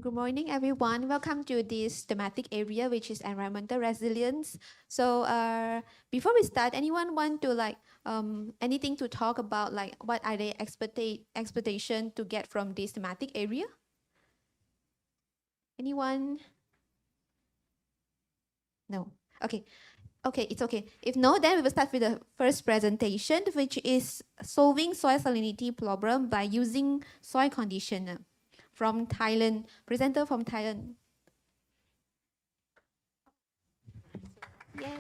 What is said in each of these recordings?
Good morning, everyone. Welcome to this thematic area, which is environmental resilience. So, before we start, anyone want to anything to talk about, like what are the expectation to get from this thematic area? Anyone? No. Okay. Okay, it's okay. If no, then we will start with the first presentation, which is solving soil salinity problem by using soil conditioner from Thailand. Presenter from Thailand. Yes.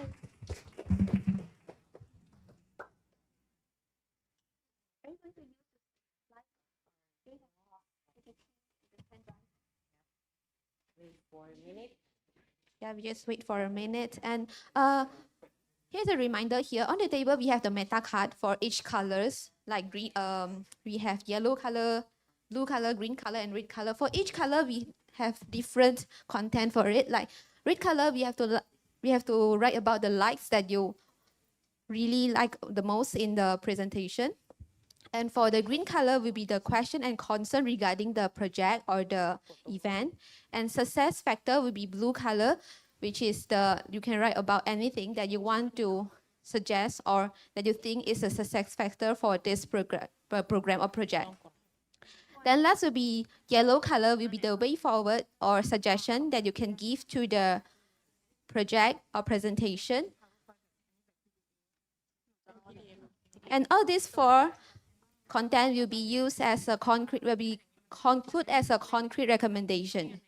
Wait for a minute. Yeah, we just wait for a minute. And here's a reminder here. On the table, we have the meta card for each colors. Like green, we have yellow color, blue color, green color, and red color. For each color, we have different content for it. Like red color, we have to write about the likes that you really like the most in the presentation. And for the green color will be the question and concern regarding the project or the event. And success factor will be blue color, which is you can write about anything that you want to suggest or that you think is a success factor for this program or project. Then last will be yellow color will be the way forward or suggestion that you can give to the project or presentation. And all these four content will be used as a conclude as a concrete recommendation.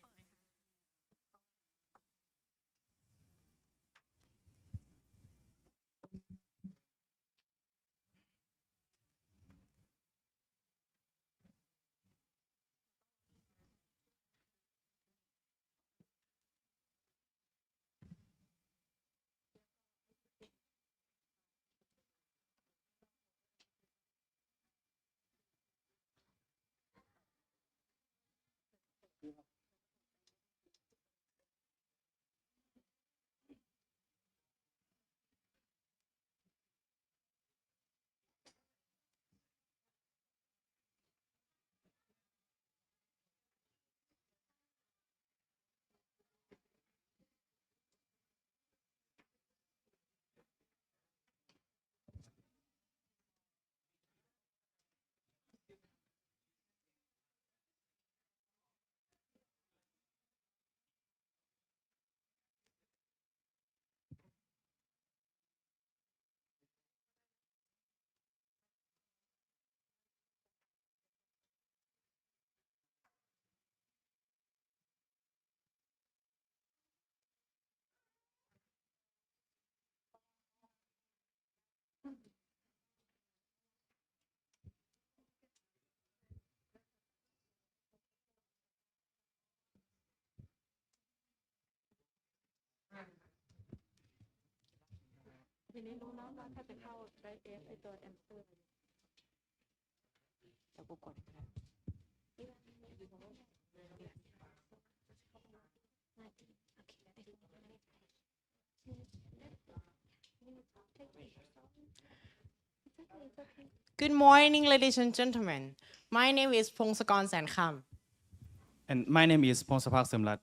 Good morning, ladies and gentlemen. My name is Pongsakorn Sankam. And my name is Pongsapak Semlat.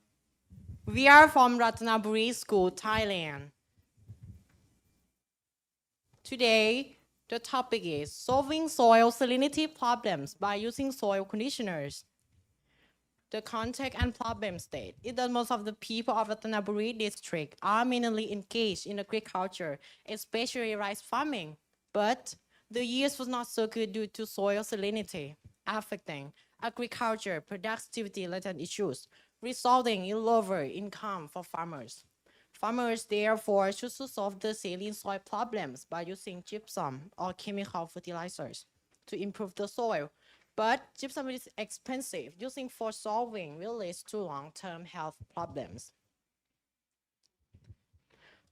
We are from Ratnaburi School, Thailand. Today, the topic is solving soil salinity problems by using soil conditioners. The context and problem state is that most of the people of Ratnaburi district are mainly engaged in agriculture, especially rice farming. But the years was not so good due to soil salinity, affecting agriculture productivity-related issues, resulting in lower income for farmers. Farmers therefore choose to solve the saline soil problems by using gypsum or chemical fertilizers to improve the soil. But gypsum is expensive. Using for solving will lead to long-term health problems.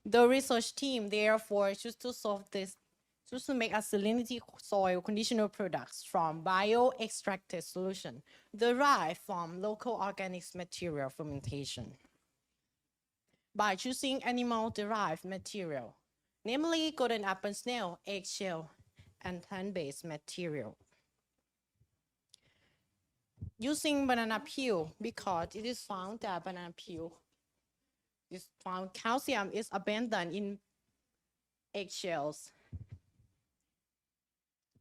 The research team therefore choose to make a salinity soil conditioner products from bio-extracted solution derived from local organic material fermentation. By choosing animal-derived material, namely golden apple snail, eggshell, and plant-based material. using banana peel because it is found that banana peel is found calcium is abundant in eggshells.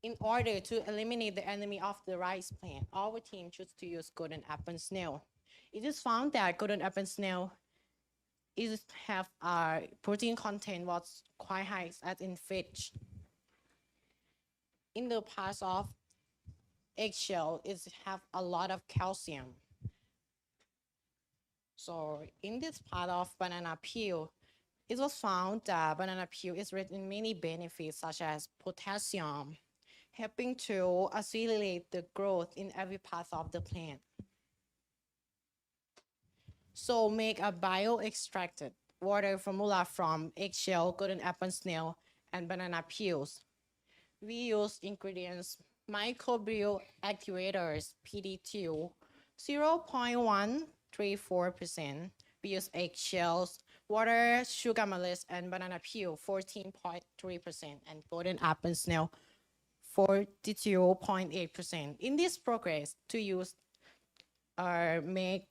In order to eliminate the enemy of the rice plant, our team chose to use golden apple snail. It is found that golden apple snail is have a protein content was quite high as in fish. In the parts of eggshell, it have a lot of calcium. So in this part of banana peel, it was found that banana peel is rich in many benefits such as potassium, helping to accelerate the growth in every part of the plant. So make a bio-extracted water formula from eggshell, golden apple snail, and banana peels. We use ingredients microbial activators, PD2, 0.134%. We use eggshells, water, sugar molasses, and banana peel, 14.3%, and golden apple snail, 42.8%. In this progress, to use or make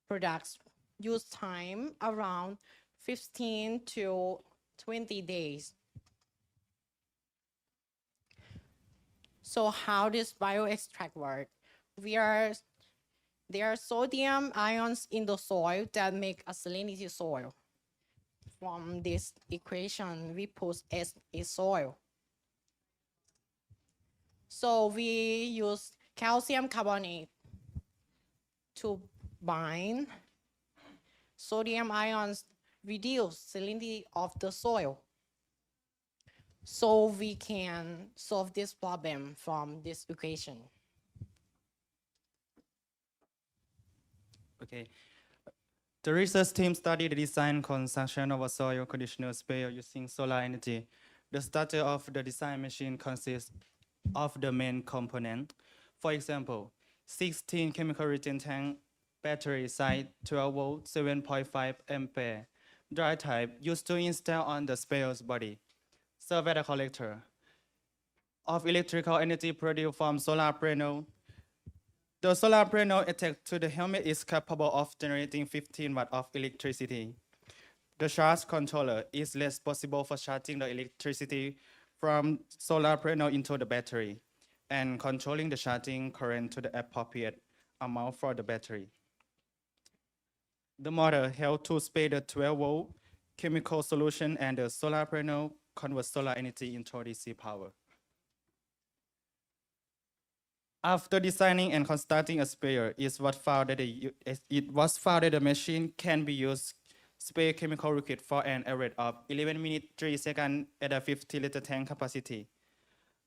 products use time around 15 to 20 days. So how does bioextract work? There are sodium ions in the soil that make a salinity soil. From this equation, we put S a soil. So we use calcium carbonate to bind sodium ions, reduce salinity of the soil. So we can solve this problem from this equation. Okay. The research team studied the design and construction of a soil conditioner sprayer using solar energy. The structure of the design machine consists of the main component. For example, 16 chemical reagent tank, battery size 12 volt, 7.5 ampere, dry type used to install on the sprayer's body. Server collector of electrical energy produced from solar panel. The solar panel attached to the helmet is capable of generating 15 watts of electricity. The charge controller is responsible for charging the electricity from solar panel into the battery and controlling the charging current to the appropriate amount for the battery. The motor helps to spray the 12-volt chemical solution, and the solar panel converts solar energy into DC power. After designing and constructing a sprayer, it was found that the machine can be used spray chemical liquid for an average of 11 minutes 3 seconds at a 50-liter tank capacity.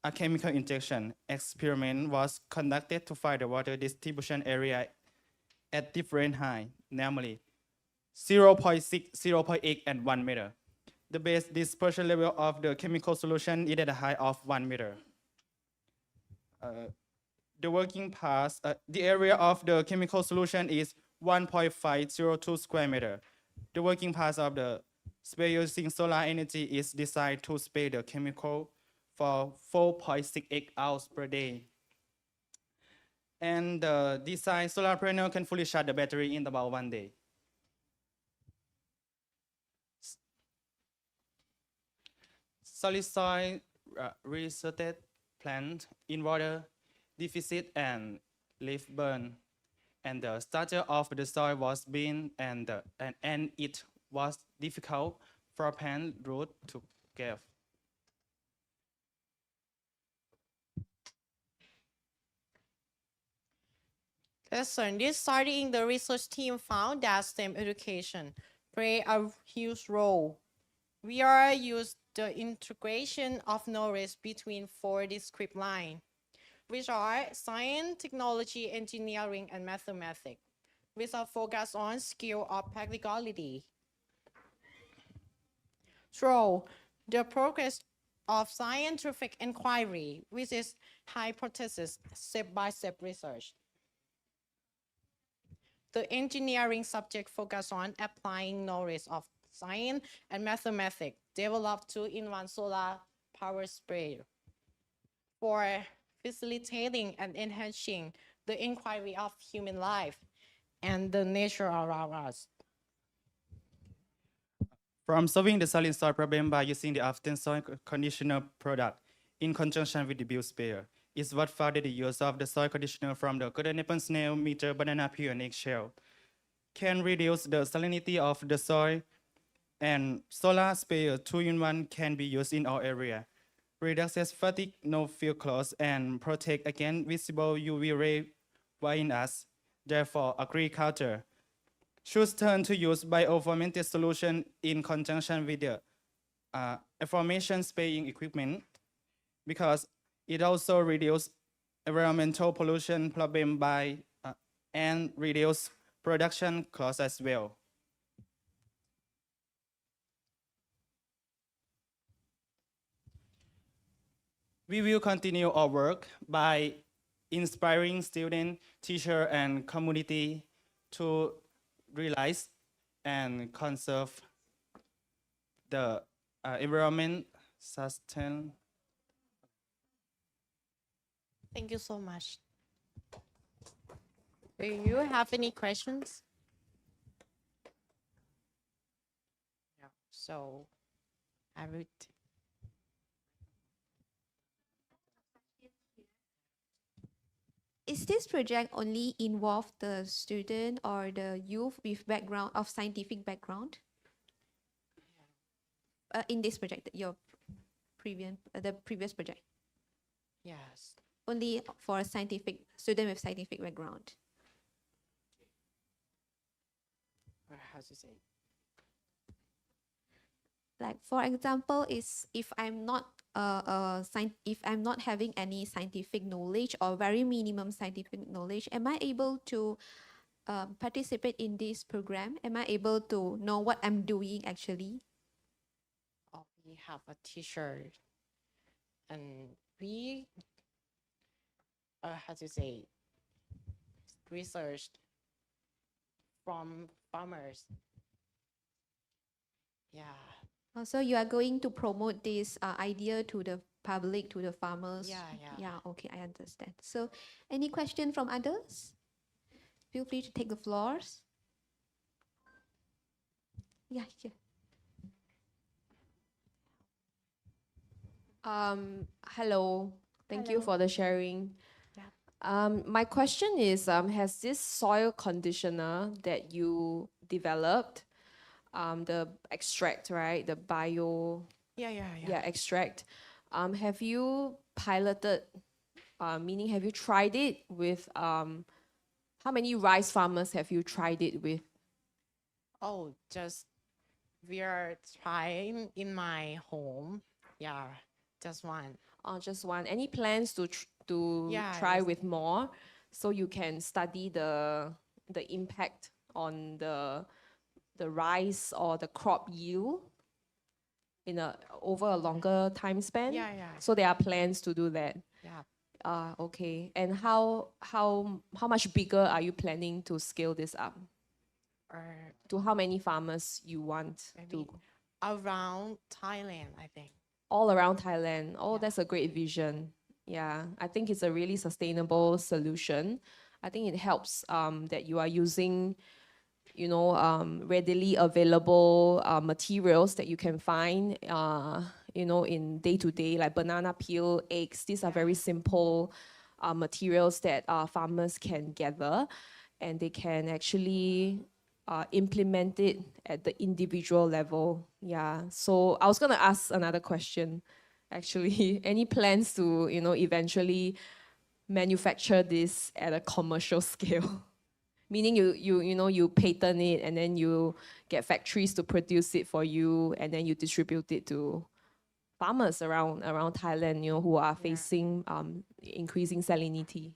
A chemical injection experiment was conducted to find the water distribution area at different heights, namely 0.6, 0.8, and 1 meter. The base dispersion level of the chemical solution is at a height of 1 meter. The working parts, the area of the chemical solution is 1.502 square meter. The working parts of the spray using solar energy is designed to spray the chemical for 4.68 hours per day. And the design solar panel can fully charge the battery in about 1 day. Solid soil researched plant in water deficit and leaf burn, and the structure of the soil was bent and it was difficult for plant root to give. Lesson. This study in the research team found that STEM education play a huge role. We are used the integration of knowledge between 4 discrete lines, which are science, technology, engineering, and mathematics, with a focus on skill or practicality. Through the progress of scientific inquiry, which is hypothesis step-by-step research. The engineering subject focus on applying knowledge of science and mathematics developed to one solar power sprayer for facilitating and enhancing the inquiry of human life and the nature around us. From solving the solid soil problem by using the often soil conditioner product in conjunction with the biosphère is what furthered the use of the soil conditioner from the golden apple snail, meter, banana peel, and eggshell can reduce the salinity of the soil, and solar sprayer 2-in-1 can be used in our area. Reduces fatigue, no field clothes, and protect against visible UV ray while in us. Therefore, agriculture should turn to use biofermented solution in conjunction with the information spraying equipment because it also reduces environmental pollution problem by and reduce production costs as well. We will continue our work by inspiring students, teachers, and community to realize and conserve the environment sustain. Thank you so much. Do you have any questions? Yeah, so I would. Is this project only involve the student or the youth with background of scientific background? In this project, your the previous project, Yes. only for a scientific student with scientific background. Or how to say? Like for example, is if I'm not if I'm not having any scientific knowledge or very minimum scientific knowledge, am I able to participate in this program? Am I able to know what I'm doing actually? Oh, we have a teacher, and we, how to say, researched from farmers. Yeah. So you are going to promote this idea to the public, to the farmers? Yeah, yeah. Yeah, okay, I understand. So any question from others? Feel free to take the floors. Yeah, yeah. Hello. Thank you Hello. for the sharing. Yeah. My question is, has this soil conditioner that you developed, the extract, right? The bio, Yeah. extract. Have you piloted, meaning have you tried it with, how many rice farmers have you tried it with? Oh, just we are trying in my home. Yeah, just one. Just one. Any plans to Yeah, try yes. with more, so you can study the impact on the rice or the crop yield in over a longer time span? Yeah. So there are plans to do that. Yeah. Okay. And how much bigger are you planning to scale this up? Or To how many farmers you want maybe to? around Thailand, I think. All around Thailand. Oh, Yeah. that's a great vision. Yeah, I think it's a really sustainable solution. I think it helps that you are using, readily available materials that you can find, in day to day, like banana peel, eggs. These are very simple materials that farmers can gather, and they can actually implement it at the individual level. Yeah. So I was gonna ask another question, actually. Any plans to, eventually manufacture this at a commercial scale? Meaning you patent it, and then you get factories to produce it for you, and then you distribute it to farmers around Thailand, who are facing increasing salinity.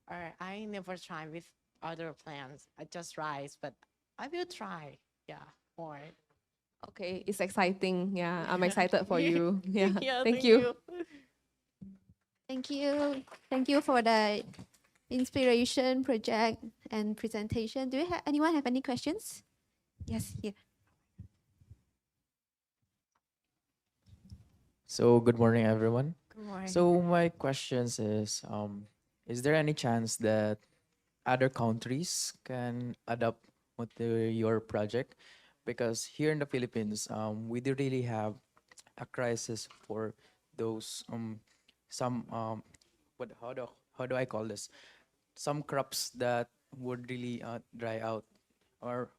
Or I never try with other plants. I just rice, but I will try. Yeah. More. Okay, it's exciting. Yeah, I'm excited for you. Yeah, Yeah, thank you. Thank you. Thank you for the inspiration project and presentation. Do you have anyone have any questions? Yes, here. So good morning, everyone. Good morning. So my questions is, Is there any chance that other countries can adopt onto your project? Because here in the Philippines, we do really have a crisis for those some how do I call this? Some crops that would really dry out or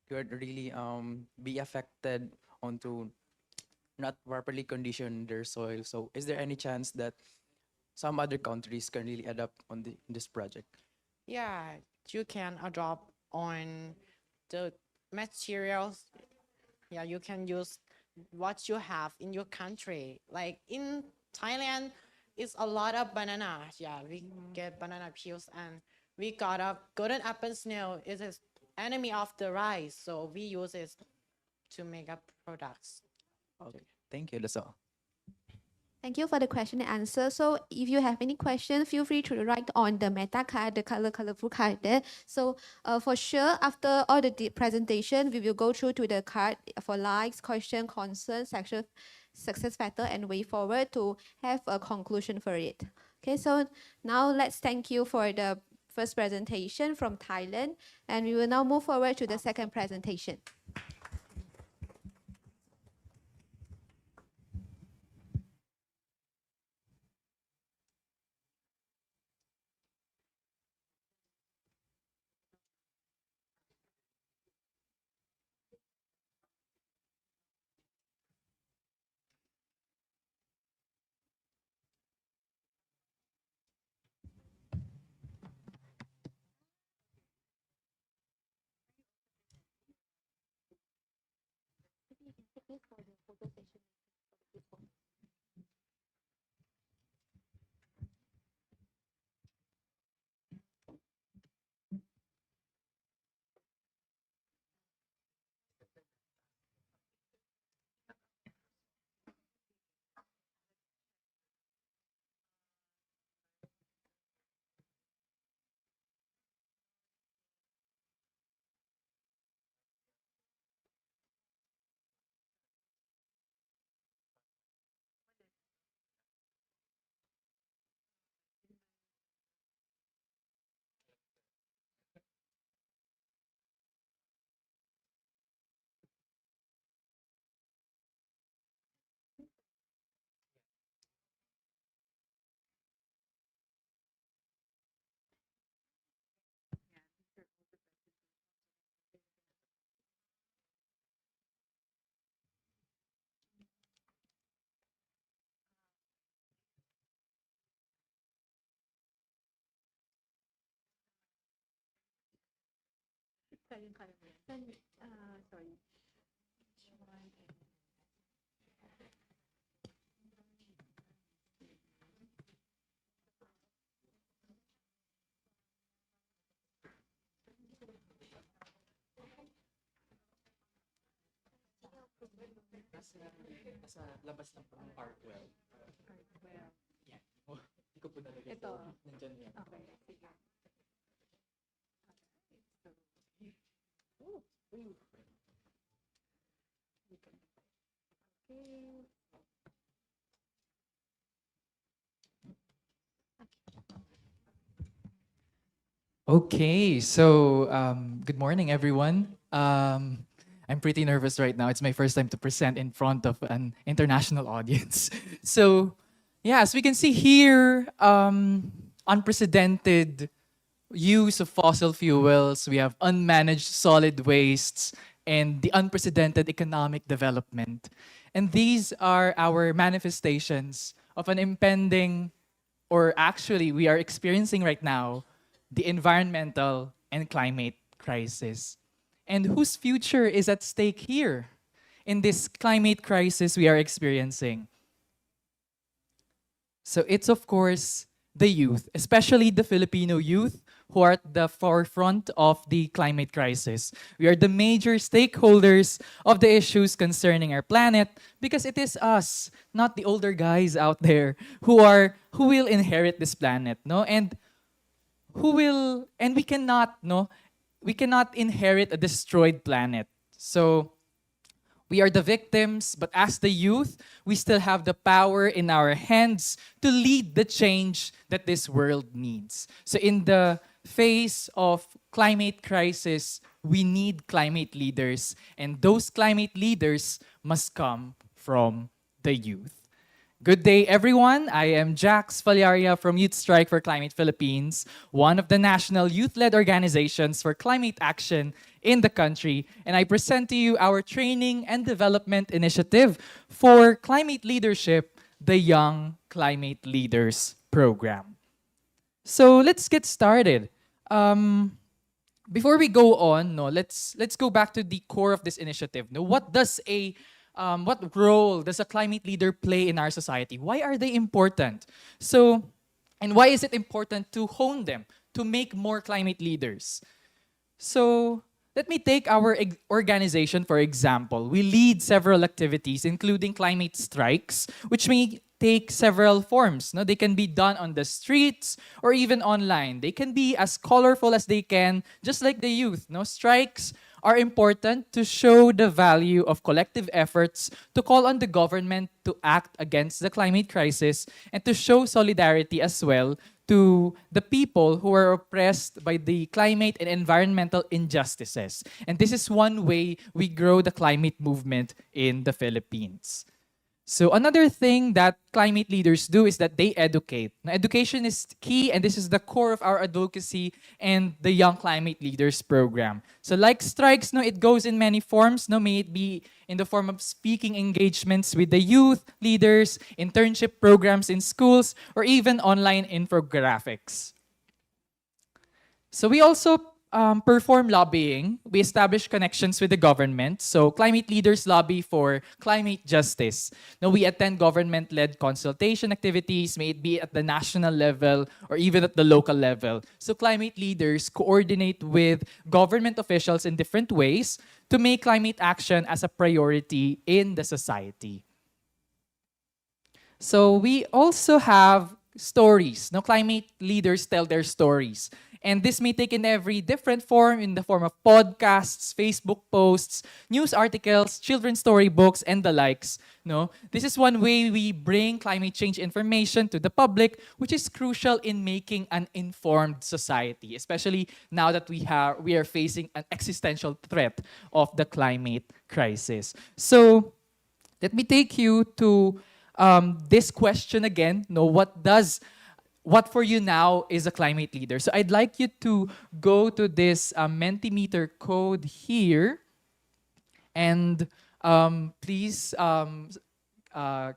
could really be affected onto not properly condition their soil. So is there any chance that some other countries can really adapt on this project? Yeah, you can adopt on the materials. Yeah, you can use what you have in your country. Like in Thailand, it's a lot of banana. Yeah, we get banana peels and we got a golden apple snail. It is enemy of the rice, so we use it to make up products. Okay, thank you. That's all. Thank you for the question and answer. So if you have any question, feel free to write on the meta card, the colorful card there. So for sure, after all the presentation, we will go through to the card for likes, question, concern, section, success factor, and way forward to have a conclusion for it. Okay, so now let's thank you for the first presentation from Thailand, and we will now move forward to the second presentation. Okay, so good morning, everyone. I'm pretty nervous right now. It's my first time to present in front of an international audience. So, yeah, as we can see here, unprecedented use of fossil fuels, we have unmanaged solid wastes, and the unprecedented economic development. And these are our manifestations of an impending, or actually, we are experiencing right now, the environmental and climate crisis. And whose future is at stake here in this climate crisis we are experiencing? So it's, of course, the youth, especially the Filipino youth who are at the forefront of the climate crisis. We are the major stakeholders of the issues concerning our planet because it is us, not the older guys out there who will inherit this planet, no? And we cannot, no? We cannot inherit a destroyed planet. So We are the victims, but as the youth, we still have the power in our hands to lead the change that this world needs. So in the face of climate crisis, we need climate leaders, and those climate leaders must come from the youth. Good day, everyone. I am Jax Faliaria from Youth Strike for Climate Philippines, one of the national youth-led organizations for climate action in the country. And I present to you our training and development initiative for climate leadership, the Young Climate Leaders Program. So let's get started. Before we go on, no, let's go back to the core of this initiative. No, what role does a climate leader play in our society? Why are they important? So, and why is it important to hone them, to make more climate leaders? So, let me take our organization for example. We lead several activities, including climate strikes, which may take several forms. No, they can be done on the streets or even online. They can be as colorful as they can, just like the youth. No, strikes are important to show the value of collective efforts to call on the government to act against the climate crisis and to show solidarity as well to the people who are oppressed by the climate and environmental injustices. And this is one way we grow the climate movement in the Philippines. So another thing that climate leaders do is that they educate. Now, education is key, and this is the core of our advocacy and the Young Climate Leaders Program. So like strikes, no, it goes in many forms. No, may it be in the form of speaking engagements with the youth leaders, internship programs in schools, or even online infographics. So we also perform lobbying. We establish connections with the government. So climate leaders lobby for climate justice. Now we attend government-led consultation activities, may it be at the national level or even at the local level. So climate leaders coordinate with government officials in different ways to make climate action as a priority in the society. So we also have stories. Now, climate leaders tell their stories. And this may take in every different form, in the form of podcasts, Facebook posts, news articles, children's storybooks, and the likes. No, this is one way we bring climate change information to the public, which is crucial in making an informed society, especially now that we are facing an existential threat of the climate crisis. So, let me take you to this question again. No, what for you now is a climate leader? So I'd like you to go to this Mentimeter code here, and please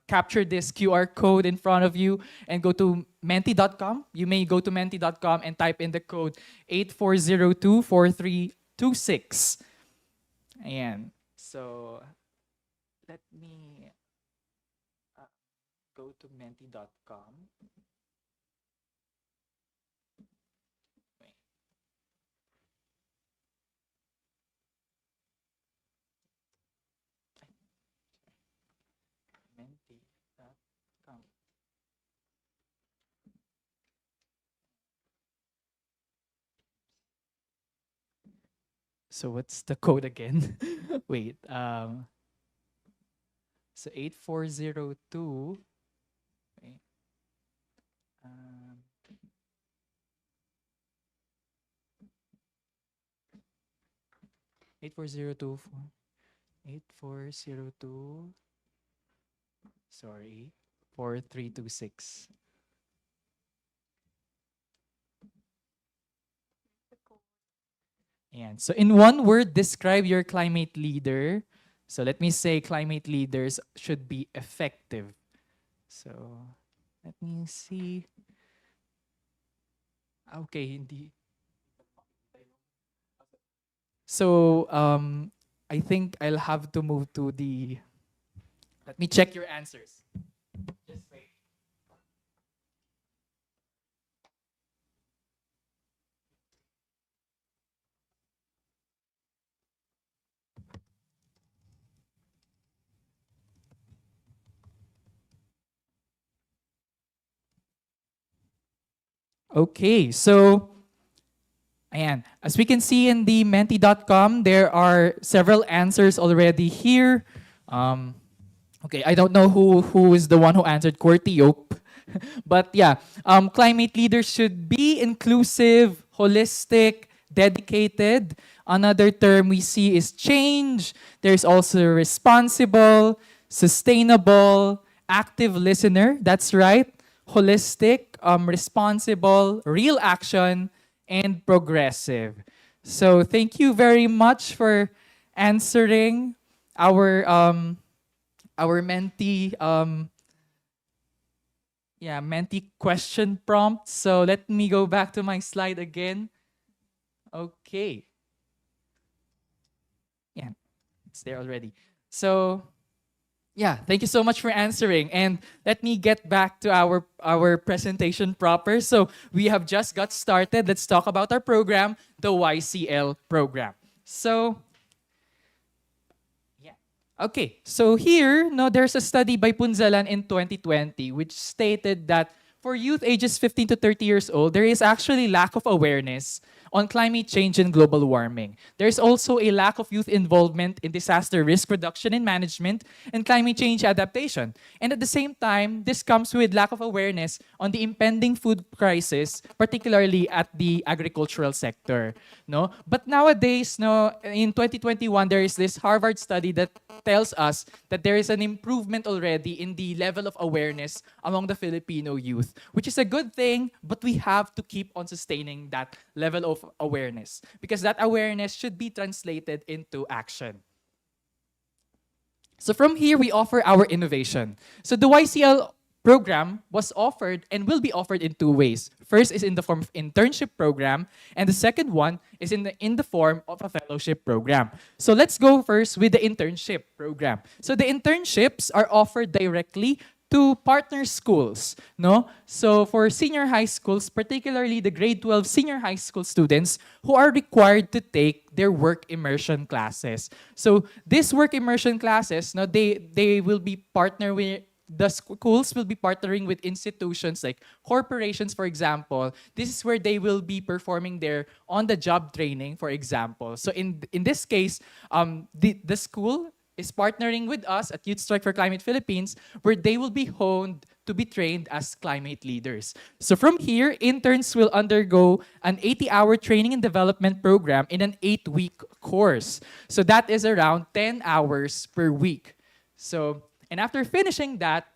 capture this QR code in front of you and go to menti.com. You may go to menti.com and type in the code 84024326. Ayan. So let me go to menti.com. Menti.com. So what's the code again? Wait. So 8402. Wait. 8402. 8402. Sorry. 4326. And so in one word, describe your climate leader. So let me say climate leaders should be effective. So let me see. Okay, hindi. So I think I'll have to move to the. Let me check your answers. Just wait. Okay, so Ayan. As we can see in the menti.com, there are several answers already here. Um, okay, I don't know who is the one who answered Cortiope. But yeah, climate leaders should be inclusive, holistic, dedicated. Another term we see is change. There's also responsible, sustainable, active listener. That's right. Holistic, responsible, real action, and progressive. So thank you very much for answering our mentee mentee question prompt. So let me go back to my slide again. Okay. Yeah, it's there already. So yeah, thank you so much for answering. And let me get back to our presentation proper. So we have just got started. Let's talk about our program, the YCL program. So yeah. Okay, so here, no, there's a study by Punzalan in 2020 which stated that for youth ages 15 to 30 years old, there is actually lack of awareness on climate change and global warming. There's also a lack of youth involvement in disaster risk reduction and management and climate change adaptation. And at the same time, this comes with lack of awareness on the impending food crisis, particularly at the agricultural sector. No? But nowadays, no, in 2021, there is this Harvard study that tells us that there is an improvement already in the level of awareness among the Filipino youth, which is a good thing, but we have to keep on sustaining that level of awareness because that awareness should be translated into action. So from here, we offer our innovation. So the YCL program was offered and will be offered in two ways. First is in the form of internship program, and the second one is in the form of a fellowship program. So let's go first with the internship program. So the internships are offered directly to partner schools, no? So for senior high schools, particularly the grade 12 senior high school students who are required to take their work immersion classes. So these work immersion classes, no, they will be partner with the schools will be partnering with institutions like corporations, for example. This is where they will be performing their on-the-job training, for example. So in this case, the school is partnering with us at Youth Strike for Climate Philippines, where they will be honed to be trained as climate leaders. So from here, interns will undergo an 80-hour training and development program in an 8-week course. So that is around 10 hours per week. So, and after finishing that,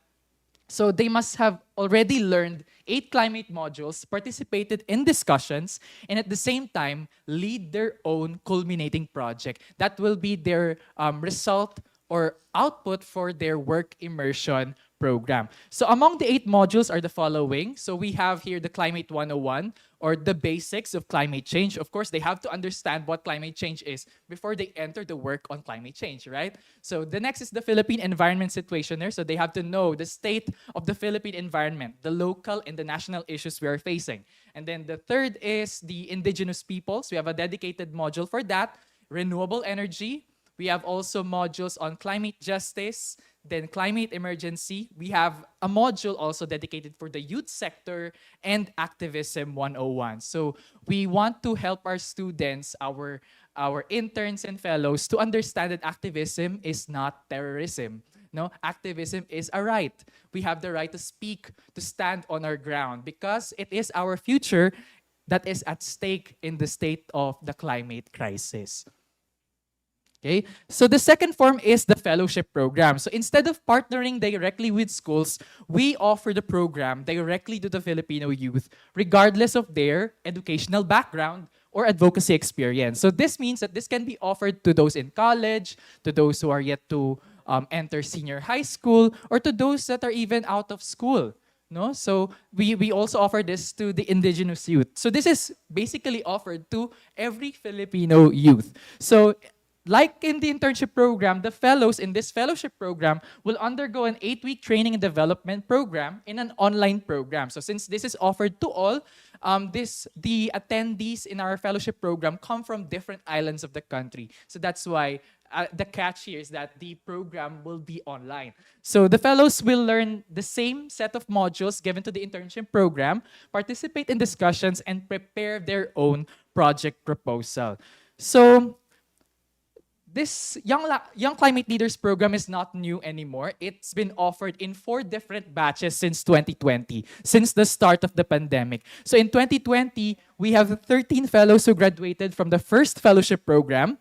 so they must have already learned 8 climate modules, participated in discussions, and at the same time, lead their own culminating project. That will be their result or output for their work immersion program. So among the 8 modules are the following. So we have here the Climate 101, or the basics of climate change. Of course, they have to understand what climate change is before they enter the work on climate change, right? So the next is the Philippine Environment Situationer. So they have to know the state of the Philippine environment, the local and the national issues we are facing. And then the third is the indigenous peoples. We have a dedicated module for that. Renewable energy. We have also modules on climate justice, then climate emergency. We have a module also dedicated for the youth sector and activism 101. So we want to help our students, our interns and fellows to understand that activism is not terrorism. No, activism is a right. We have the right to speak, to stand on our ground because it is our future that is at stake in the state of the climate crisis. Okay, so the second form is the fellowship program. So instead of partnering directly with schools, we offer the program directly to the Filipino youth, regardless of their educational background or advocacy experience. So this means that this can be offered to those in college, to those who are yet to enter senior high school, or to those that are even out of school. No? So we also offer this to the indigenous youth. So this is basically offered to every Filipino youth. So like in the internship program, the fellows in this fellowship program will undergo an 8-week training and development program in an online program. So since this is offered to all, the attendees in our fellowship program come from different islands of the country. So that's why the catch here is that the program will be online. So the fellows will learn the same set of modules given to the internship program, participate in discussions, and prepare their own project proposal. So this Young Climate Leaders program is not new anymore. It's been offered in 4 different batches since 2020, since the start of the pandemic. So in 2020, we have 13 fellows who graduated from the first fellowship program,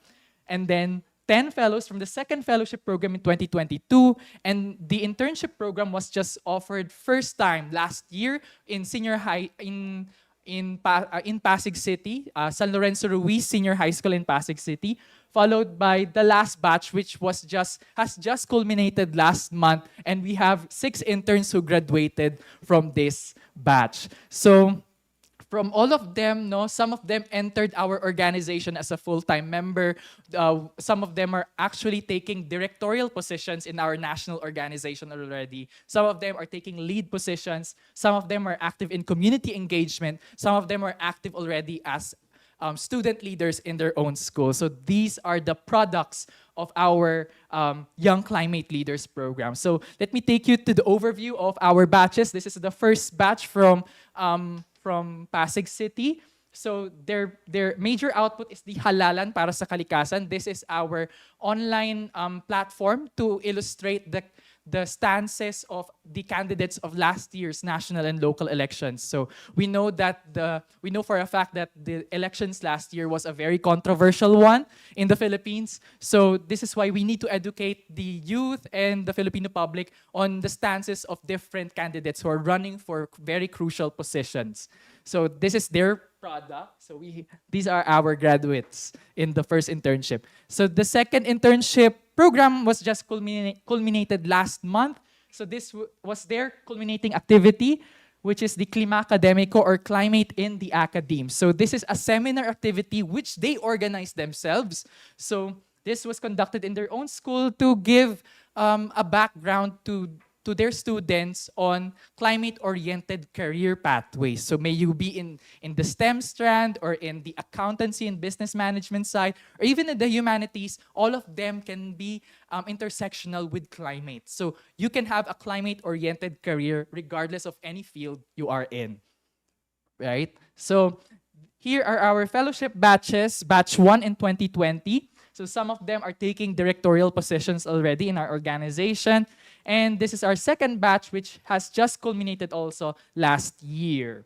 and then 10 fellows from the second fellowship program in 2022, and the internship program was just offered first time last year in senior high in Pasig City, San Lorenzo Ruiz Senior High School in Pasig City, followed by the last batch, which has just culminated last month, and we have 6 interns who graduated from this batch. So from all of them, no, some of them entered our organization as a full-time member. Some of them are actually taking directorial positions in our national organization already. Some of them are taking lead positions. Some of them are active in community engagement. Some of them are active already as student leaders in their own school. So these are the products of our Young Climate Leaders program. So let me take you to the overview of our batches. This is the first batch from Pasig City. So their major output is the Halalan para sa Kalikasan. This is our online platform to illustrate the stances of the candidates of last year's national and local elections. So we know for a fact that the elections last year was a very controversial one in the Philippines. So this is why we need to educate the youth and the Filipino public on the stances of different candidates who are running for very crucial positions. So this is their product. So these are our graduates in the first internship. So the second internship program was just culminated last month. So this was their culminating activity, which is the Clima Academico, or Climate in the Academe. So this is a seminar activity which they organized themselves. So this was conducted in their own school to give a background to their students on climate-oriented career pathways. So may you be in the STEM strand, or in the accountancy and business management side, or even in the humanities, all of them can be intersectional with climate. So you can have a climate-oriented career regardless of any field you are in, right? So here are our fellowship batches, batch 1 in 2020. So some of them are taking directorial positions already in our organization. And this is our second batch, which has just culminated also last year.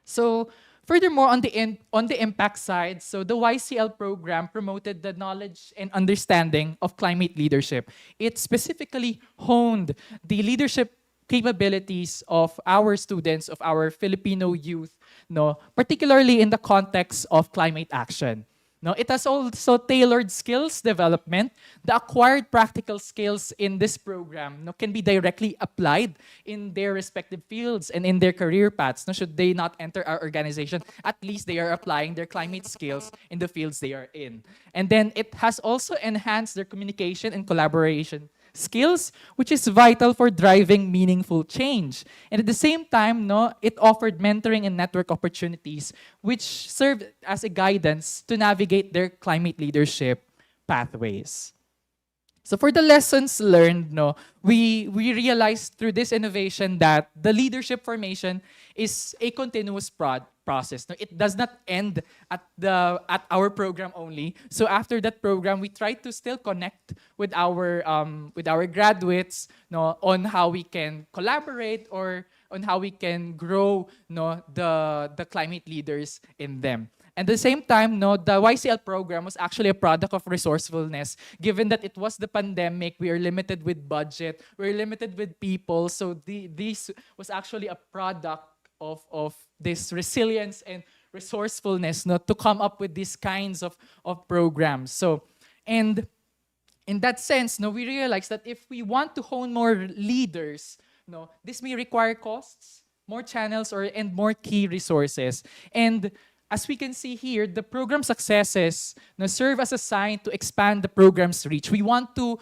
So furthermore, on the impact side, so the YCL program promoted the knowledge and understanding of climate leadership. It specifically honed the leadership capabilities of our students, of our Filipino youth, no, particularly in the context of climate action. No, it has also tailored skills development. The acquired practical skills in this program, no, can be directly applied in their respective fields and in their career paths. No, should they not enter our organization, at least they are applying their climate skills in the fields they are in. And then it has also enhanced their communication and collaboration skills, which is vital for driving meaningful change. And at the same time, no, it offered mentoring and network opportunities, which served as a guidance to navigate their climate leadership pathways. So for the lessons learned, no, we realized through this innovation that the leadership formation is a continuous process. No, it does not end at our program only. So after that program, we try to still connect with our graduates, no, on how we can collaborate or on how we can grow, no, the climate leaders in them. At the same time, no, the YCL program was actually a product of resourcefulness. Given that it was the pandemic, we are limited with budget, we're limited with people. So this was actually a product of this resilience and resourcefulness, no, to come up with these kinds of programs. So, and in that sense, no, we realized that if we want to hone more leaders, no, this may require costs, more channels, and more key resources. And as we can see here, the program successes now serve as a sign to expand the program's reach. We want to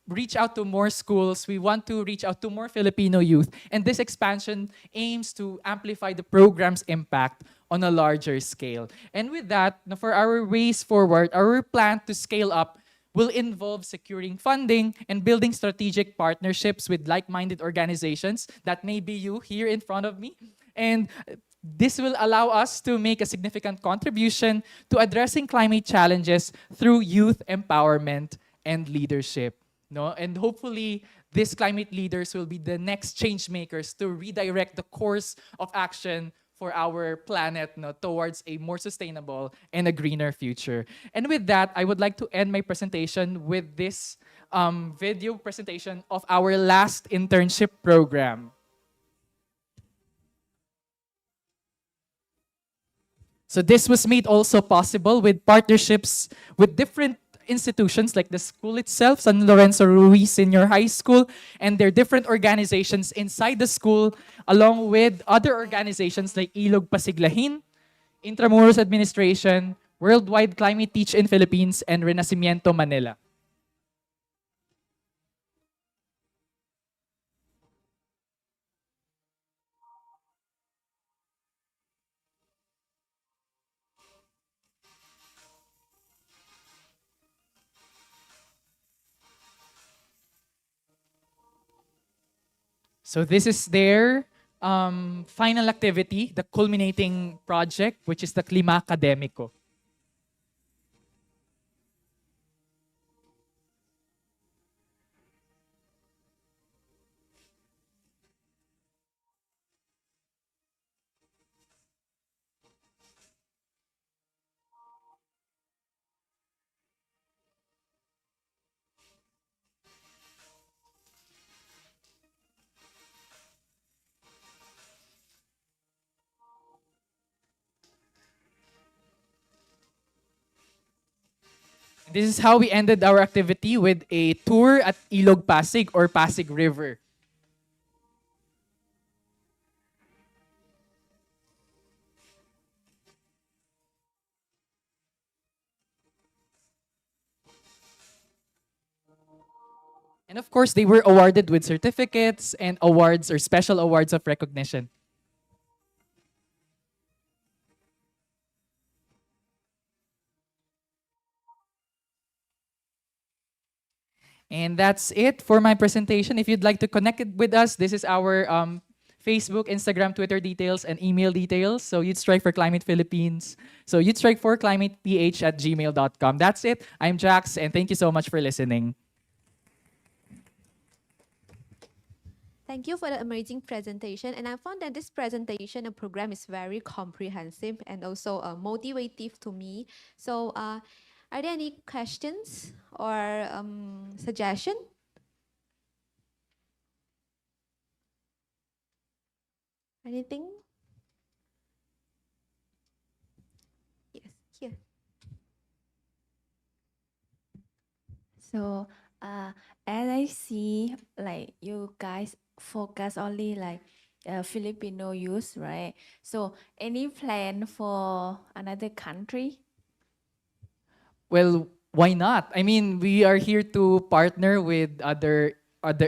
reach out to more schools. We want to reach out to more Filipino youth. And this expansion aims to amplify the program's impact on a larger scale. And with that, now for our ways forward, our plan to scale up will involve securing funding and building strategic partnerships with like-minded organizations. That may be you here in front of me. And This will allow us to make a significant contribution to addressing climate challenges through youth empowerment and leadership. No? And hopefully, these climate leaders will be the next change makers to redirect the course of action for our planet, no, towards a more sustainable and a greener future. And with that, I would like to end my presentation with this video presentation of our last internship program. So this was made also possible with partnerships with different institutions like the school itself, San Lorenzo Ruiz Senior High School, and their different organizations inside the school, along with other organizations like Ilog Pasiglahin, Intramuros Administration, Worldwide Climate Teach in Philippines, and Renacimiento Manila. So this is their final activity, the culminating project, which is the Klima Academico. This is how we ended our activity with a tour at Ilog Pasig or Pasig River. And of course, they were awarded with certificates and awards or special awards of recognition. And that's it for my presentation. If you'd like to connect it with us, this is our Facebook, Instagram, Twitter details, and email details. So you'd strike for Climate Philippines. So you'd strike for climateph@gmail.com. That's it. I'm Jax, and thank you so much for listening. Thank you for the amazing presentation. And I found that this presentation and program is very comprehensive and also motivative to me. So are there any questions or suggestion? Anything? Yes, here. So, as I see, like you guys focus only like Filipino youth, right? So, any plan for another country? Well, why not? I mean, we are here to partner with other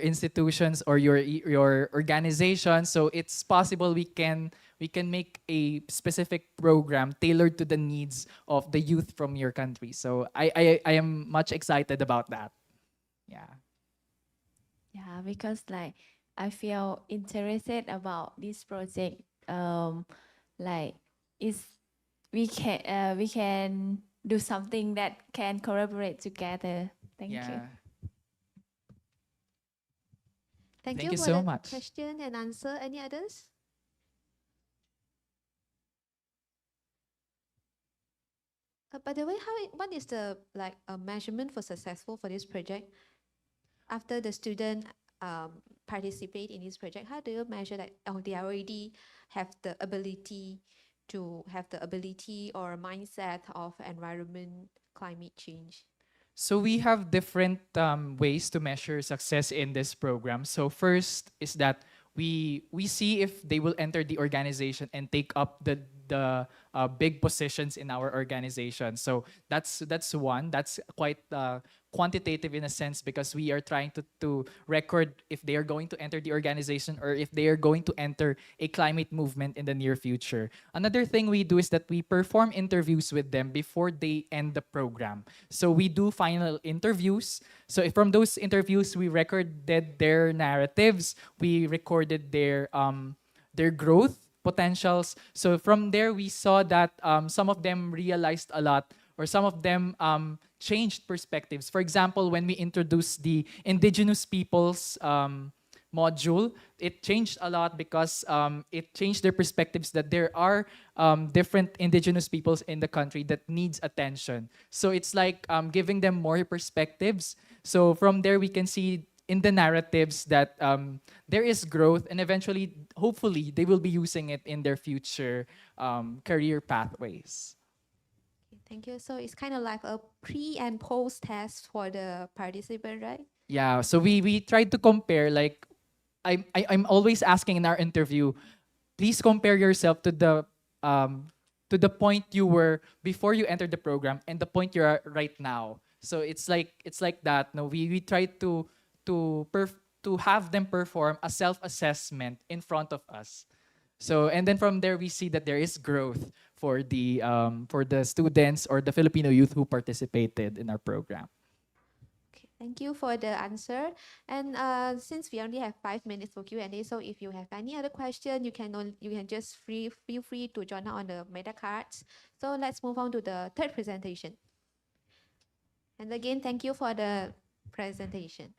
institutions or your organization. So it's possible we can make a specific program tailored to the needs of the youth from your country. So I am much excited about that. Yeah. Yeah, because like I feel interested about this project. Like is we can do something that can collaborate together. Thank you. Yeah. Thank Thank you you for so the much. question and answer. Any others? By the way, what is the like a measurement for successful for this project? After the student participate in this project, how do you measure that they already have the ability or mindset of environment climate change? So we have different ways to measure success in this program. So first is that we see if they will enter the organization and take up the big positions in our organization. So that's one. That's quite quantitative in a sense because we are trying to record if they are going to enter the organization or if they are going to enter a climate movement in the near future. Another thing we do is that we perform interviews with them before they end the program. So we do final interviews. So from those interviews, we recorded their narratives, we recorded their growth potentials. So from there, we saw that some of them realized a lot, or some of them changed perspectives. For example, when we introduced the indigenous peoples module, it changed a lot because it changed their perspectives that there are different indigenous peoples in the country that needs attention. So it's like giving them more perspectives. So from there, we can see in the narratives that there is growth, and eventually, hopefully, they will be using it in their future career pathways. Thank you. So it's kind of like a pre and post test for the participant, right? Yeah, so we tried to compare, like I'm always asking in our interview, please compare yourself to the point you were before you entered the program and the point you are right now. So it's like that. No, we try to have them perform a self-assessment in front of us. So and then from there we see that there is growth for the students or the Filipino youth who participated in our program. Okay, thank you for the answer. And since we only have 5 minutes for Q&A, so if you have any other question, you can just feel free to join us on the meta cards. So let's move on to the third presentation. And again, thank you for the presentation.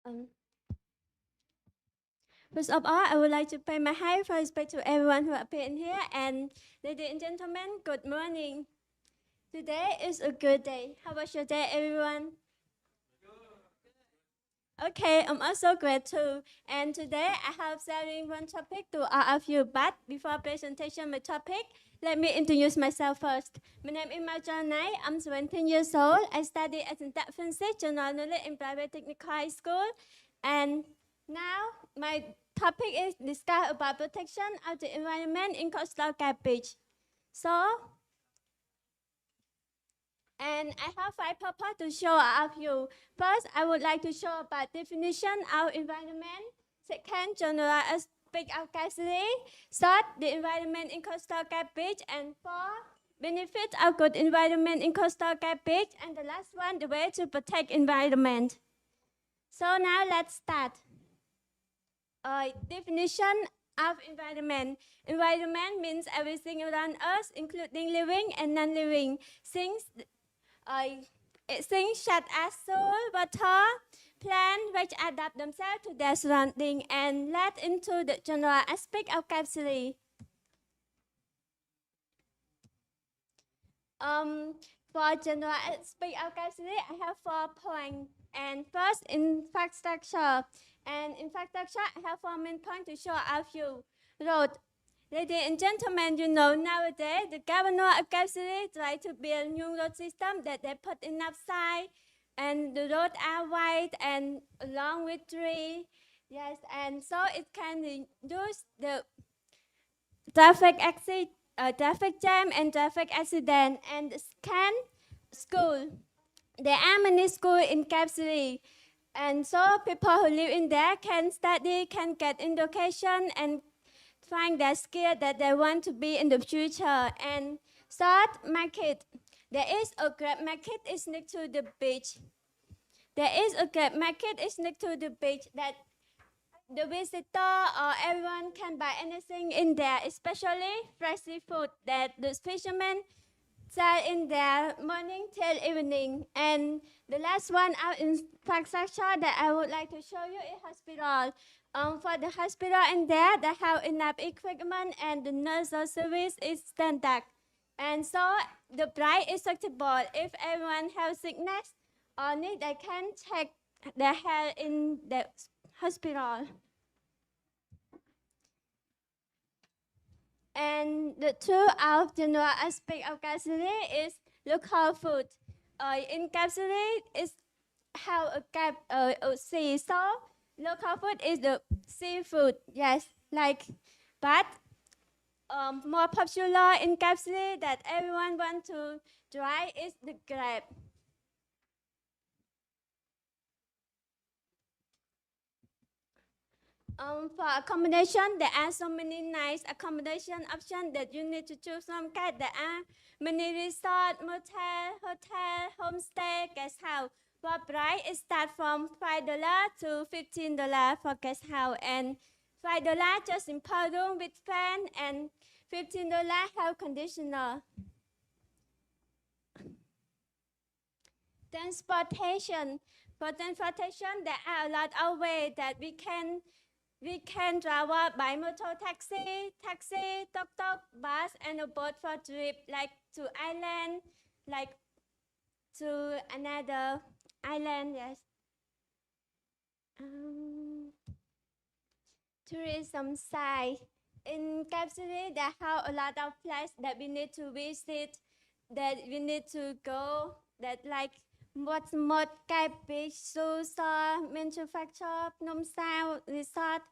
Um, First of all, I would like to pay my highest respect to everyone who appeared here. And ladies and gentlemen, good morning. Today is a good day. How was your day, everyone? Okay, I'm also great too. And today I have sharing one topic to all of you. But before presentation my topic, let me introduce myself first. My name is Marjan Nai. I'm 17 years old. I study at Defensive General Knowledge in Private Technical High School. And now my topic is discuss about protection of the environment in coastal cabbage. And I have 5 purposes to show of you. First, I would like to show about definition of environment. Second, general aspect of scarcity. Third, the environment in coastal cabbage. And 4, benefits of good environment in coastal cabbage. And the last one, the way to protect environment. So now let's start. Definition of environment. Environment means everything around us, including living and non-living things. Things such as soil, water, plants which adapt themselves to their surrounding and led into the general aspect of capacity. For general aspect of capacity, I have 4 points. And first, infrastructure. And infrastructure, I have 4 main points to show of you. Road. Ladies and gentlemen, you know nowadays the governor of capacity try to build new road system that they put enough side, and the roads are wide and along with tree. Yes, and so it can reduce the traffic jam and traffic accident. And can school. There are many schools in capacity. And so people who live in there can study, can get education, and find their skill that they want to be in the future. And third, market. There is a great market is next to the beach. There is a great market is next to the beach that the visitor or everyone can buy anything in there, especially fresh seafood that the fishermen sell in their morning till evening. And the last one, our infrastructure that I would like to show you is hospital. For the hospital in there, they have enough equipment and the nurse service is standard. And so the price is suitable. If everyone has sickness or need, they can check their health in the hospital. And the two of general aspect of capacity is local food. In capacity, is how a sea. So local food is the seafood. Yes, but more popular in capacity that everyone want to try is the crab. For accommodation, there are so many nice accommodation options that you need to choose from. There are many resort, motel, hotel, homestay, guest house. For price, it starts from $5 to $15 for guest house, and $5 just simple room with fan, and $15 house conditioner. Transportation. For transportation, there are a lot of ways that we can travel by motor taxi, tuk-tuk, bus, and a boat for trip, like to island, like to another island, yes. Tourism site. In Cap City, there are a lot of places that we need to visit, that we need to go, that like Mot Kai Beach, Susor, Manufacture, Phnom Sao Resort,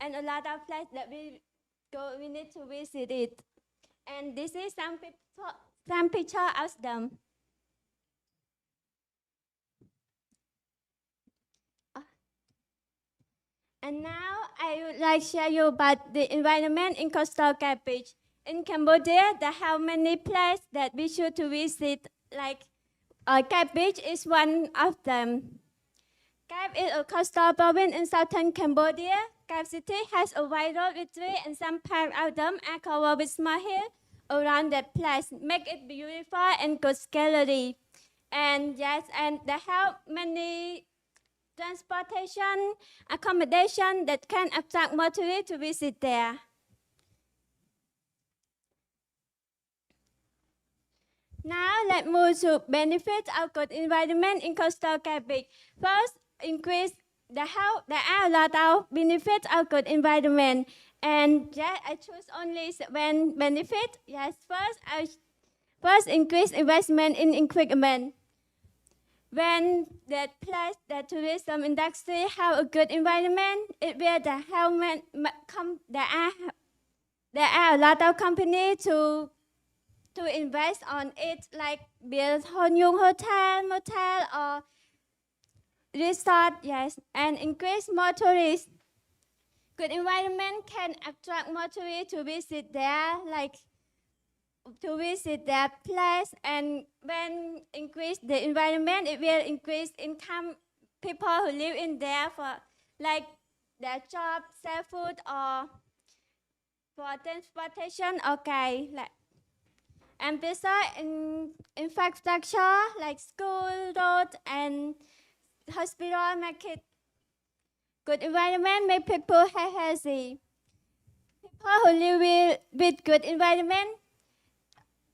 and a lot of places that we need to visit it. And this is some picture of them. And now I would like to share you about the environment in coastal cabbage. In Cambodia, there are many places that we should to visit, like Cabbage is one of them. Cap is a coastal province in southern Cambodia. Cap City has a wide road with trees, and some parts of them are covered with small hills around that place, make it beautiful and good gallery. And yes, and they have many transportation, accommodation that can attract more tourists to visit there. Now let's move to benefits of good environment in coastal Capic. First, increase the health. There are a lot of benefits of good environment, and yeah, I choose only one benefit. Yes, first increase investment in equipment. When that place, the tourism industry have a good environment, it will the helmet there are a lot of companies to invest on it, like build new hotel, motel, or resort, yes, and increase more tourists. Good environment can attract more tourists to visit there, like to visit that place, and when increase the environment, it will increase income people who live in there for like their job, sell food, or for transportation. Okay, like and besides in infrastructure like school, road, and hospital, market. Good environment make people healthy. People who live with good environment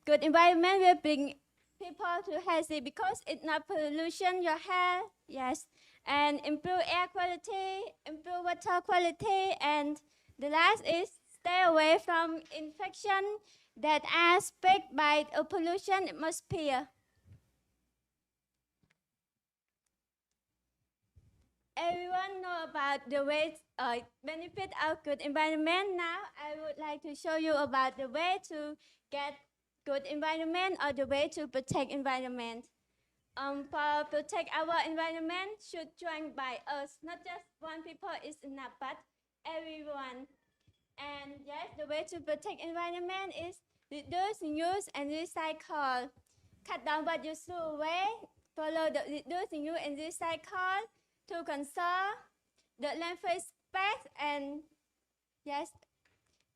will bring people to healthy because it's not pollution your health, yes, and improve air quality, improve water quality, and the last is stay away from infection that are spread by a pollution atmosphere. Everyone know about the ways benefit of good environment. Now I would like to show you about the way to get good environment or the way to protect environment. For protect our environment should join by us. Not just one people is enough, but everyone. And yes, the way to protect environment is reduce, use, and recycle. Cut down what you throw away. Follow the reduce, use, and recycle to conserve the landfill space, and yes,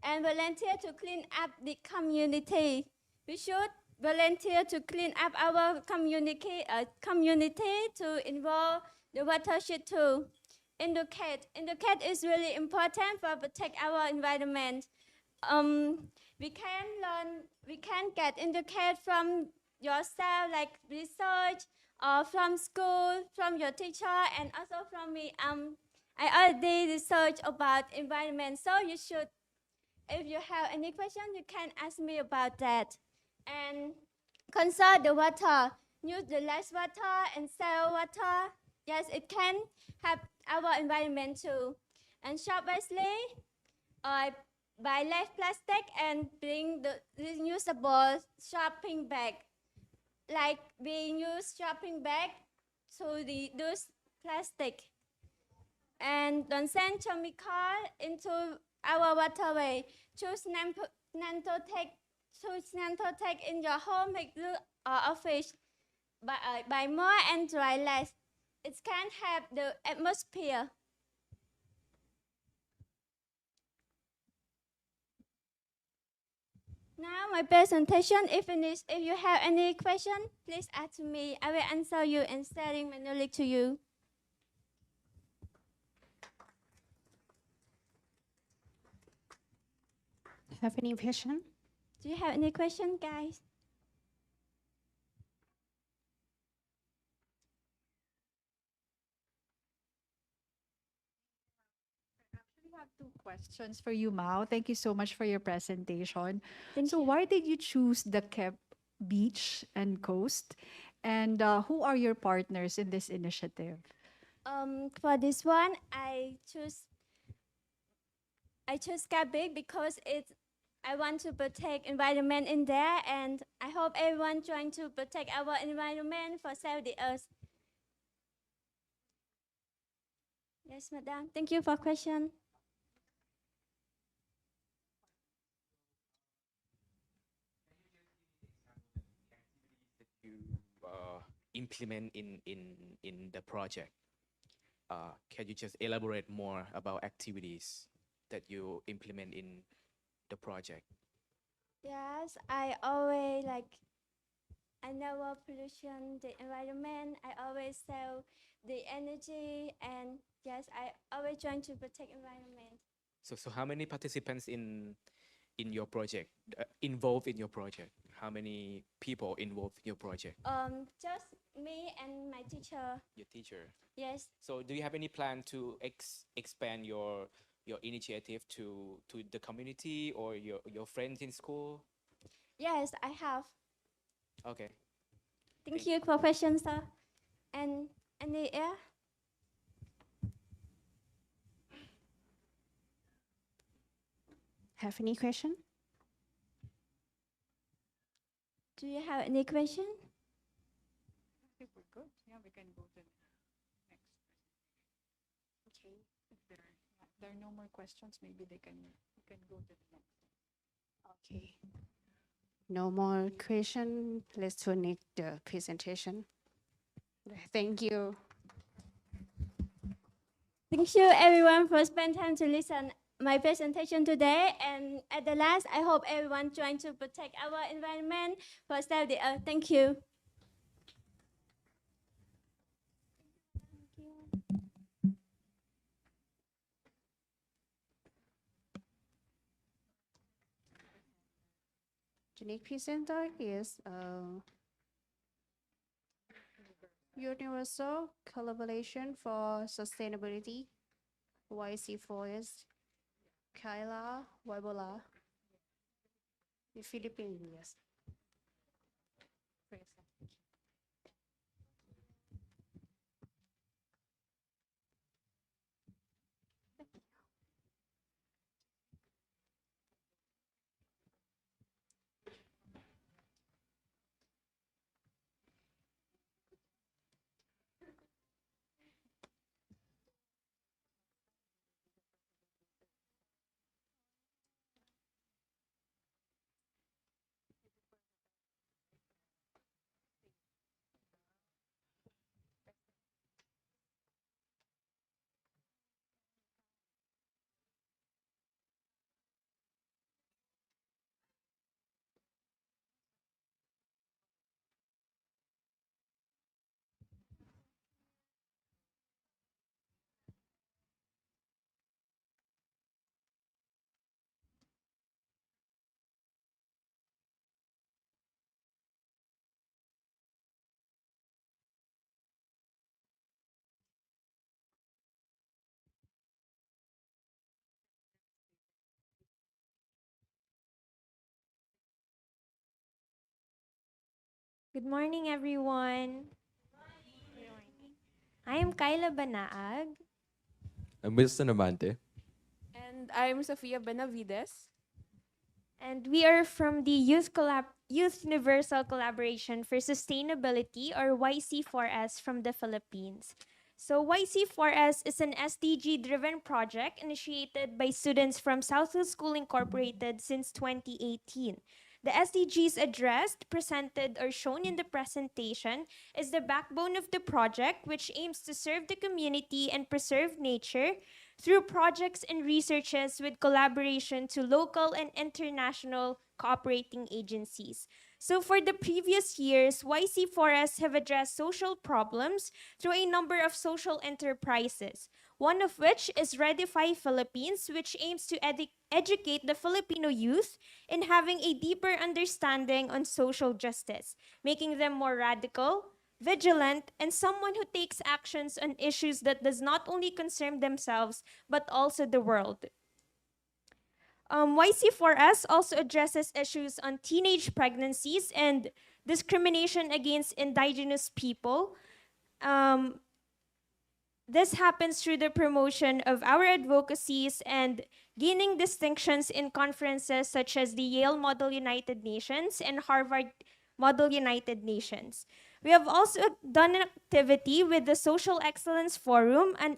and volunteer to clean up the community. We should volunteer to clean up our community to involve the watershed too. Indicate is really important for protect our environment. We can get indicate from yourself, like research, or from school, from your teacher, and also from me. I already researched about environment, so you should, if you have any question, you can ask me about that. And conserve the water, use the less water and save water. Yes, it can help our environment too. And shop wisely, buy less plastic and bring the reusable shopping bag. Like we use shopping bag to reduce plastic. And don't send chemical into our waterway. Choose nanotech in your home, or office. Buy more and dry less. It can help the atmosphere. Now my presentation is finished. If you have any question, please ask me. I will answer you and sharing my knowledge to you. Have any question? Do you have any question, guys? I have two questions for you, Mao. Thank you so much for your presentation. Thank So you. why did you choose the Kep Beach and Coast? And who are your partners in this initiative? For this one, I choose Gabic because I want to protect environment in there, and I hope everyone trying to protect our environment for save the earth. Yes, madam. Thank you for question. You implement in the project. Can you just elaborate more about activities that you implement in the project? Yes, I always I never pollution the environment. I always save the energy, and yes, I always trying to protect environment. So how many participants in your project, involved in your project? How many people involved in your project? Just me and my teacher. Your teacher. Yes, So do you have any plan to expand your initiative to the community or your friends in school? yes, I have. Okay. Thank you for question, sir. And any yeah. Have any question? Do you have any question? I think we're good. Yeah, we can go to the next. Okay. If there are no more questions, maybe we can go to the next. Okay. No more question. Let's finish the presentation. Thank you. Thank you everyone for spending time to listen my presentation today. And at the last, I hope everyone trying to protect our environment for save the earth. Thank you. The next presenter is Universal Collaboration for Sustainability, YC Forest, Kyla Waibola, the Philippines. Yes. Good morning, everyone. I am Kyla Banaag. I'm Wilson Amante. And I'm Sofia Benavides. And we are from the Youth Universal Collaboration for Sustainability, or YC4S, from the Philippines. So YC4S is an SDG-driven project initiated by students from Southfield School Incorporated since 2018. The SDGs addressed, presented, or shown in the presentation is the backbone of the project, which aims to serve the community and preserve nature through projects and researches with collaboration to local and international cooperating agencies. So for the previous years, YC4S have addressed social problems through a number of social enterprises, one of which is Redify Philippines, which aims to educate the Filipino youth in having a deeper understanding on social justice, making them more radical, vigilant, and someone who takes actions on issues that does not only concern themselves, but also the world. YC4S also addresses issues on teenage pregnancies and discrimination against indigenous people. This happens through the promotion of our advocacies and gaining distinctions in conferences such as the Yale Model United Nations and Harvard Model United Nations. We have also done an activity with the Social Excellence Forum, an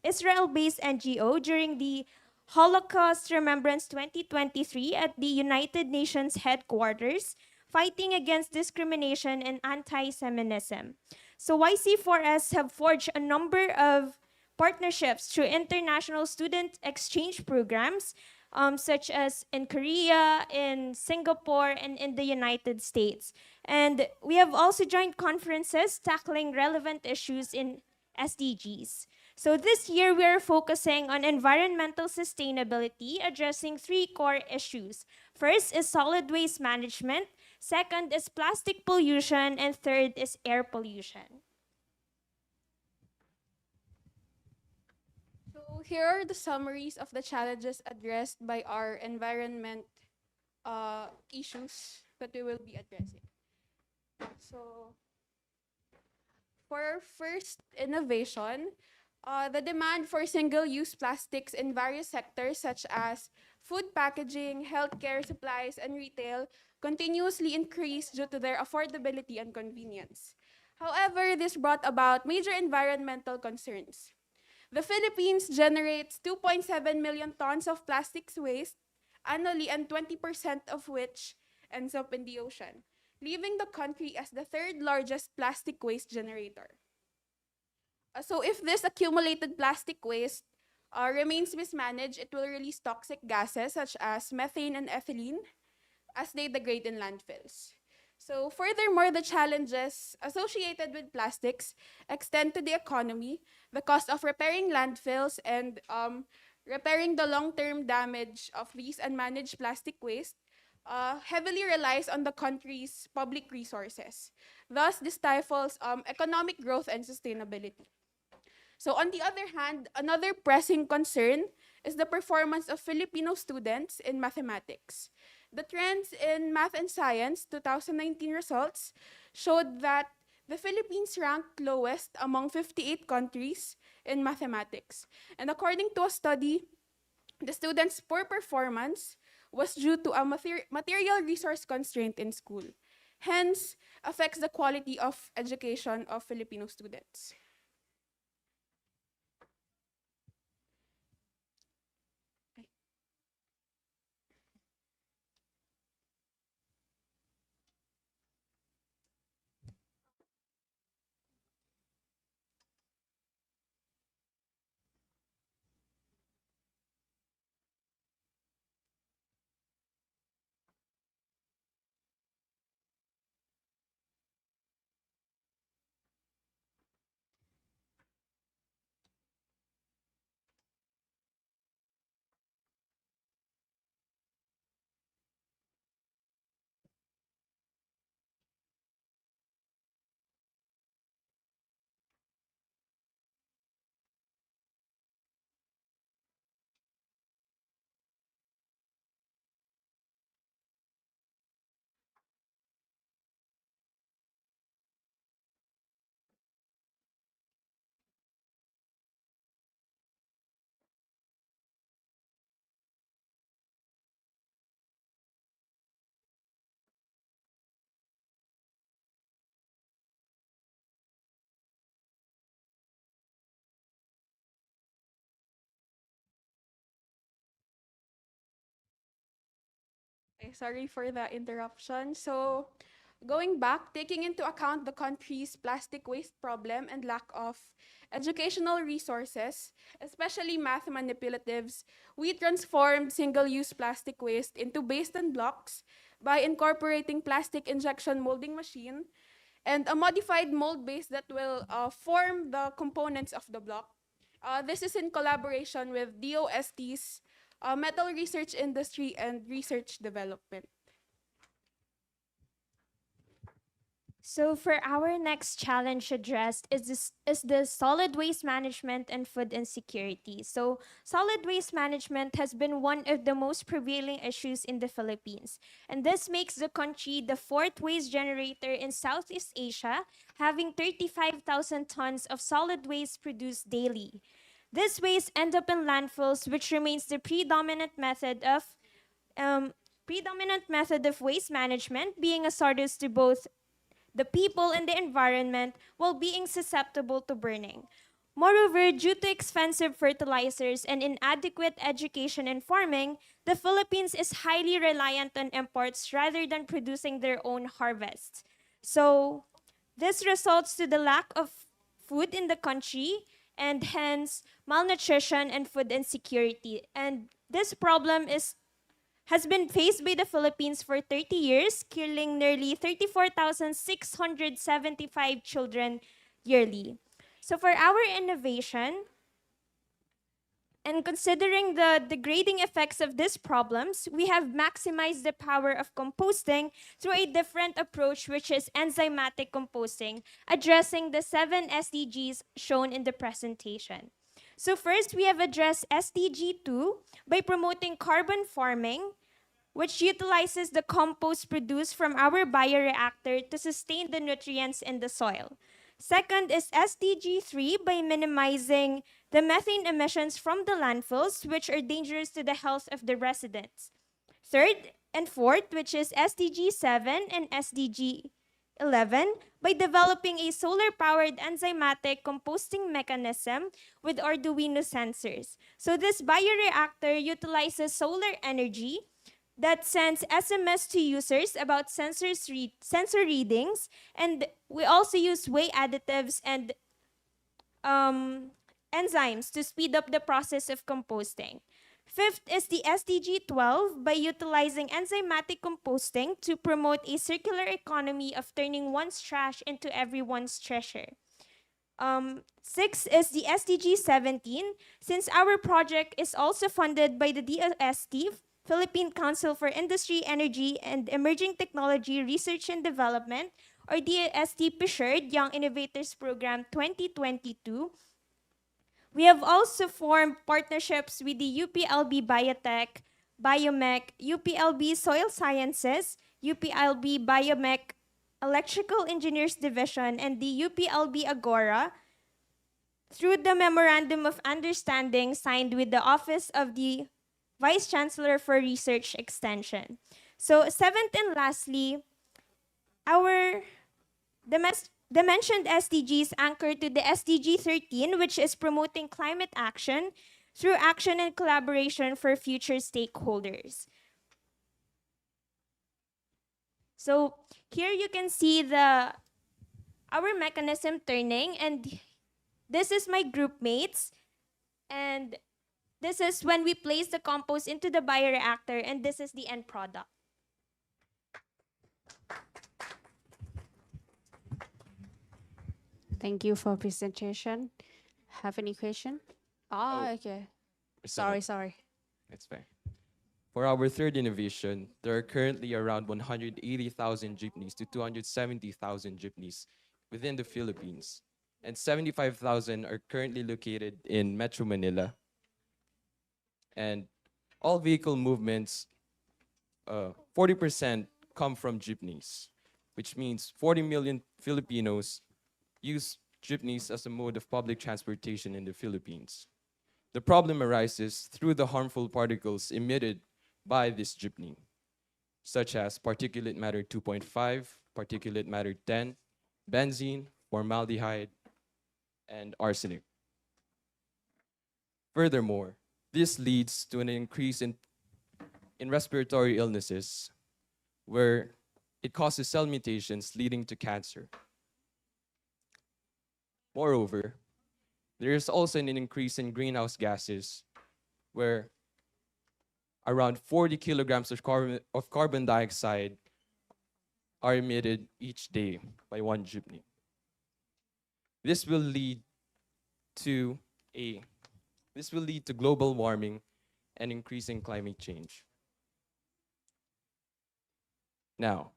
Israel-based NGO, during the Holocaust Remembrance 2023 at the United Nations headquarters, fighting against discrimination and anti-Semitism. So YC4S have forged a number of partnerships through international student exchange programs, such as in Korea, in Singapore, and in the United States. And we have also joined conferences tackling relevant issues in SDGs. So this year, we are focusing on environmental sustainability, addressing three core issues. First is solid waste management, second is plastic pollution, and third is air pollution. So here are the summaries of the challenges addressed by our environment issues that we will be addressing. So for our first innovation, the demand for single-use plastics in various sectors such as food packaging, healthcare supplies, and retail continuously increased due to their affordability and convenience. However, this brought about major environmental concerns. The Philippines generates 2.7 million tons of plastics waste annually, and 20% of which ends up in the ocean, leaving the country as the third largest plastic waste generator. So if this accumulated plastic waste remains mismanaged, it will release toxic gases such as methane and ethylene as they degrade in landfills. So furthermore, the challenges associated with plastics extend to the economy, the cost of repairing landfills, and repairing the long-term damage of these unmanaged plastic waste heavily relies on the country's public resources. Thus, this stifles economic growth and sustainability. So on the other hand, another pressing concern is the performance of Filipino students in mathematics. The trends in math and science 2019 results showed that the Philippines ranked lowest among 58 countries in mathematics. And according to a study, the students' poor performance was due to a material resource constraint in school, hence affects the quality of education of Filipino students. Okay, sorry for the interruption. So, going back, taking into account the country's plastic waste problem and lack of educational resources, especially math manipulatives, we transformed single-use plastic waste into based-on blocks by incorporating plastic injection molding machine and a modified mold base that will form the components of the block. This is in collaboration with DOST's metal research industry and research development. So for our next challenge addressed is the solid waste management and food insecurity. So solid waste management has been one of the most prevailing issues in the Philippines. And this makes the country the fourth waste generator in Southeast Asia, having 35,000 tons of solid waste produced daily. This waste ends up in landfills, which remains the predominant method of waste management, being a hazardous to both the people and the environment while being susceptible to burning. Moreover, due to expensive fertilizers and inadequate education in farming, the Philippines is highly reliant on imports rather than producing their own harvests. So, this results to the lack of food in the country and hence malnutrition and food insecurity. And this problem has been faced by the Philippines for 30 years, killing nearly 34,675 children yearly. So for our innovation, and considering the degrading effects of these problems, we have maximized the power of composting through a different approach, which is enzymatic composting, addressing the 7 SDGs shown in the presentation. So first, we have addressed SDG 2 by promoting carbon farming, which utilizes the compost produced from our bioreactor to sustain the nutrients in the soil. Second is SDG 3 by minimizing the methane emissions from the landfills, which are dangerous to the health of the residents. Third and fourth, which is SDG 7 and SDG 11, by developing a solar-powered enzymatic composting mechanism with Arduino sensors. So this bioreactor utilizes solar energy that sends SMS to users about sensor readings, and we also use whey additives and enzymes to speed up the process of composting. Fifth is the SDG 12 by utilizing enzymatic composting to promote a circular economy of turning one's trash into everyone's treasure. Six is the SDG 17, since our project is also funded by the DOST, Philippine Council for Industry, Energy, and Emerging Technology Research and Development, or DOST PSHERD Young Innovators Program 2022. We have also formed partnerships with the UPLB Biotech, Biomech, UPLB Soil Sciences, UPLB Biomech Electrical Engineers Division, and the UPLB Agora through the Memorandum of Understanding signed with the Office of the Vice Chancellor for Research Extension. So seventh and lastly, the mentioned SDGs anchor to the SDG 13, which is promoting climate action through action and collaboration for future stakeholders. So here you can see our mechanism turning, and this is my group mates, and this is when we place the compost into the bioreactor, and this is the end product. Thank you for presentation. Have any question? Okay. Sorry. That's fair. For our third innovation, there are currently around 180,000 jeepneys to 270,000 jeepneys within the Philippines, and 75,000 are currently located in Metro Manila. And all vehicle movements, 40% come from jeepneys, which means 40 million Filipinos use jeepneys as a mode of public transportation in the Philippines. The problem arises through the harmful particles emitted by this jeepney, such as particulate matter 2.5, particulate matter 10, benzene, formaldehyde, and arsenic. Furthermore, this leads to an increase in respiratory illnesses, where it causes cell mutations leading to cancer. Moreover, there is also an increase in greenhouse gases, where around 40 kilograms of carbon dioxide are emitted each day by one jeepney. This will lead to global warming and increasing climate change. Now,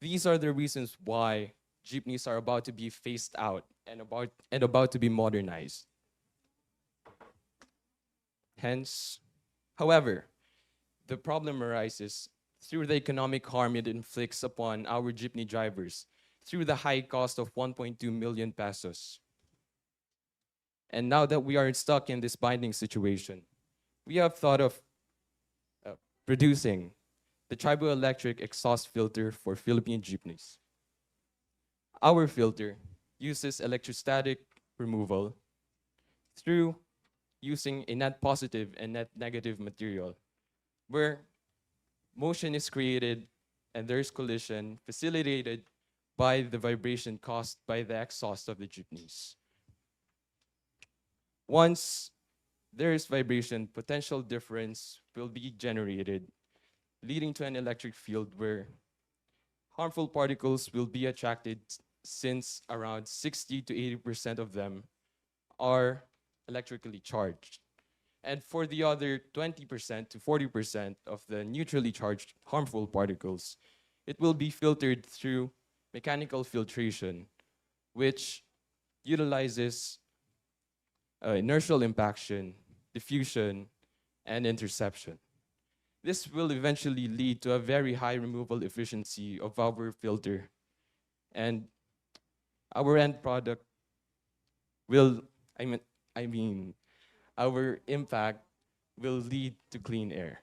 these are the reasons why jeepneys are about to be phased out and about to be modernized. Hence, however, the problem arises through the economic harm it inflicts upon our jeepney drivers through the high cost of 1.2 million pesos. And now that we are stuck in this binding situation, we have thought of producing the triboelectric exhaust filter for Philippine jeepneys. Our filter uses electrostatic removal through using a net positive and net negative material, where motion is created and there is collision facilitated by the vibration caused by the exhaust of the jeepneys. Once there is vibration, potential difference will be generated, leading to an electric field where harmful particles will be attracted since around 60 to 80% of them are electrically charged. And for the other 20% to 40% of the neutrally charged harmful particles, it will be filtered through mechanical filtration, which utilizes inertial impaction, diffusion, and interception. This will eventually lead to a very high removal efficiency of our filter, and our end product will, I mean, our impact will lead to clean air.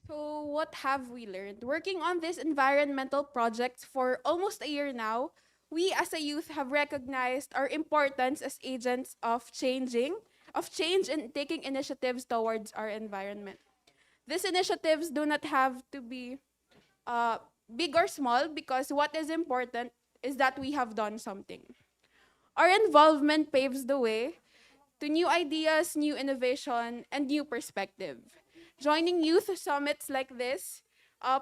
So what have we learned? Working on this environmental project for almost a year now, we as a youth have recognized our importance as agents of change and taking initiatives towards our environment. These initiatives do not have to be big or small, because what is important is that we have done something. Our involvement paves the way to new ideas, new innovation, and new perspective. Joining youth summits like this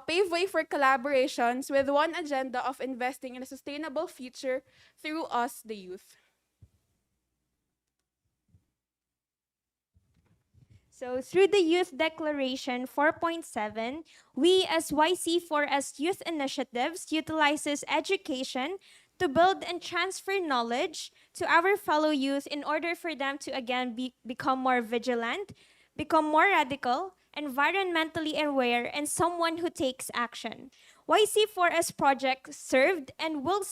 pave way for collaborations with one agenda of investing in a sustainable future through us, the youth. So through the Youth Declaration 4.7, we as YC4S Youth Initiatives utilizes education to build and transfer knowledge to our fellow youth in order for them to again become more vigilant, become more radical, environmentally aware, and someone who takes action. YC4S project served and will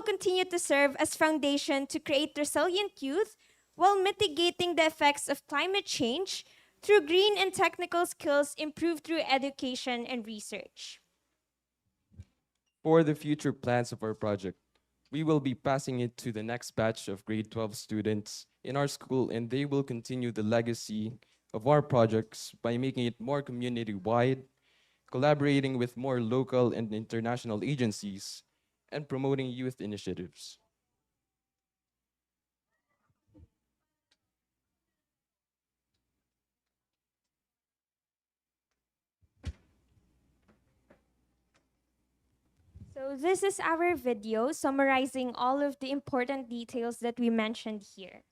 continue to serve as foundation to create resilient youth while mitigating the effects of climate change through green and technical skills improved through education and research. For the future plans of our project, we will be passing it to the next batch of grade 12 students in our school, and they will continue the legacy of our projects by making it more community-wide, collaborating with more local and international agencies, and promoting youth initiatives. So this is our video summarizing all of the important details that we mentioned here.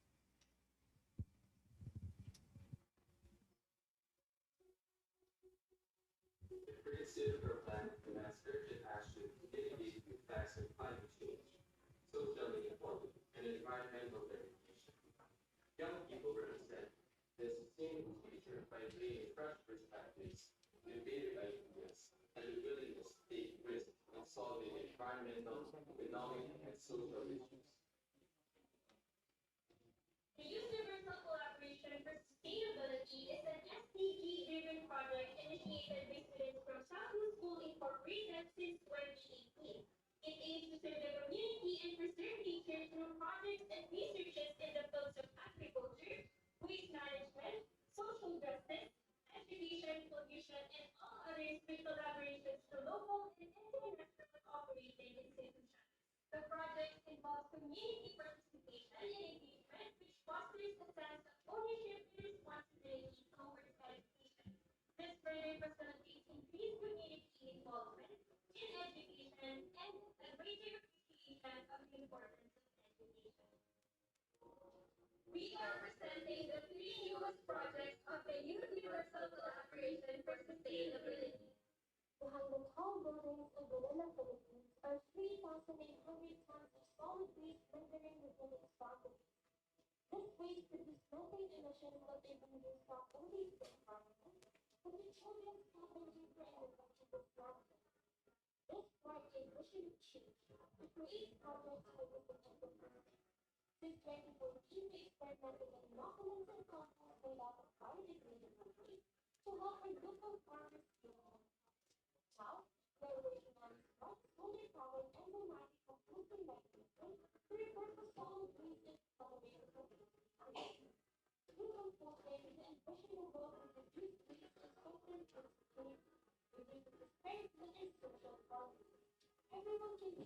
Young people represent the sustainable future by bringing fresh perspectives, innovative ideas, and the willingness to take risks in solving environmental, economic, and social issues. The Universal Collaboration for Sustainability is an SDG-driven project initiated by students from Southwood School Incorporated since 2018. It aims to serve the community and preserve nature through projects and researches in the fields of agriculture, waste management, social justice, education, pollution, and all others with collaborations to local and international operating institutions. The project involves community participation and engagement, which fosters a sense of ownership and responsibility towards education. This further facilitates increased community involvement in education and a greater appreciation of the importance of education. We are presenting the three newest projects of the Universal Collaboration for Sustainability. Behind the tall buildings in Manila, Philippines, are 3,800 tons of solid waste lingering within its boundaries. This waste produced methane emissions that are being used not only in the environment, but in children's cabin for agricultural production. This brought a mission change to create projects for this enterprise. Since 2014, we experimented with inoculants and compost made out of biodegradable waste to help our local farmers grow. Now, they're working on smart, solar-powered enzymatic composting mechanism to repurpose solid waste into biodegradable waste. Through composting, the envision will reduce waste and strengthen its sustainability, reducing disparity and social problems. Everyone can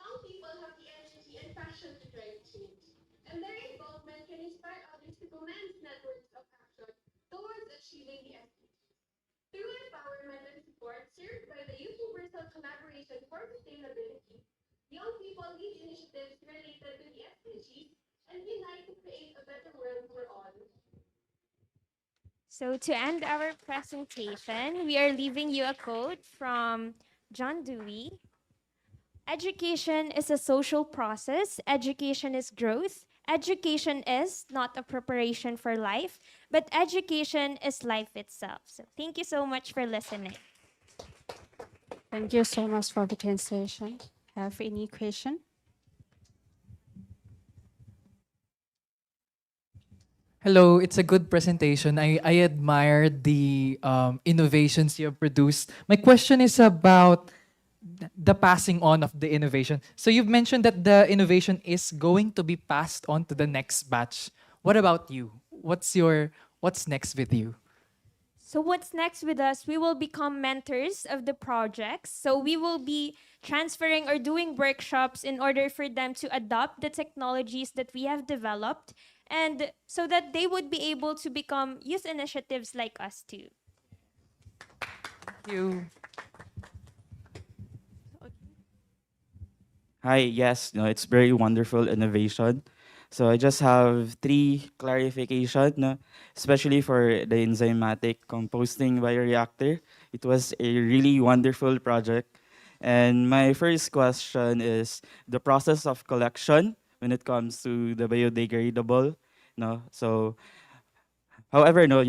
Some people have the energy and passion to drive change, and their involvement can inspire others to commence networks of action towards achieving the SDGs. Through empowerment and support served by the Youth Universal Collaboration for Sustainability, young people lead initiatives related to the SDGs and unite to create a better world for all. So to end our presentation, we are leaving you a quote from John Dewey. Education is a social process. Education is growth. Education is not a preparation for life, but education is life itself. So thank you so much for listening. Thank you so much for the presentation. Have any question? Hello, it's a good presentation. I admire the innovations you have produced. My question is about the passing on of the innovation. So you've mentioned that the innovation is going to be passed on to the next batch. What about you? What's next with you? So what's next with us? We will become mentors of the projects. So we will be transferring or doing workshops in order for them to adopt the technologies that we have developed and so that they would be able to become youth initiatives like us too. Thank you. Hi, yes, no, it's very wonderful innovation. So I just have three clarification, no, especially for the enzymatic composting bioreactor. It was a really wonderful project. And my first question is the process of collection when it comes to the biodegradable. No, so however, no,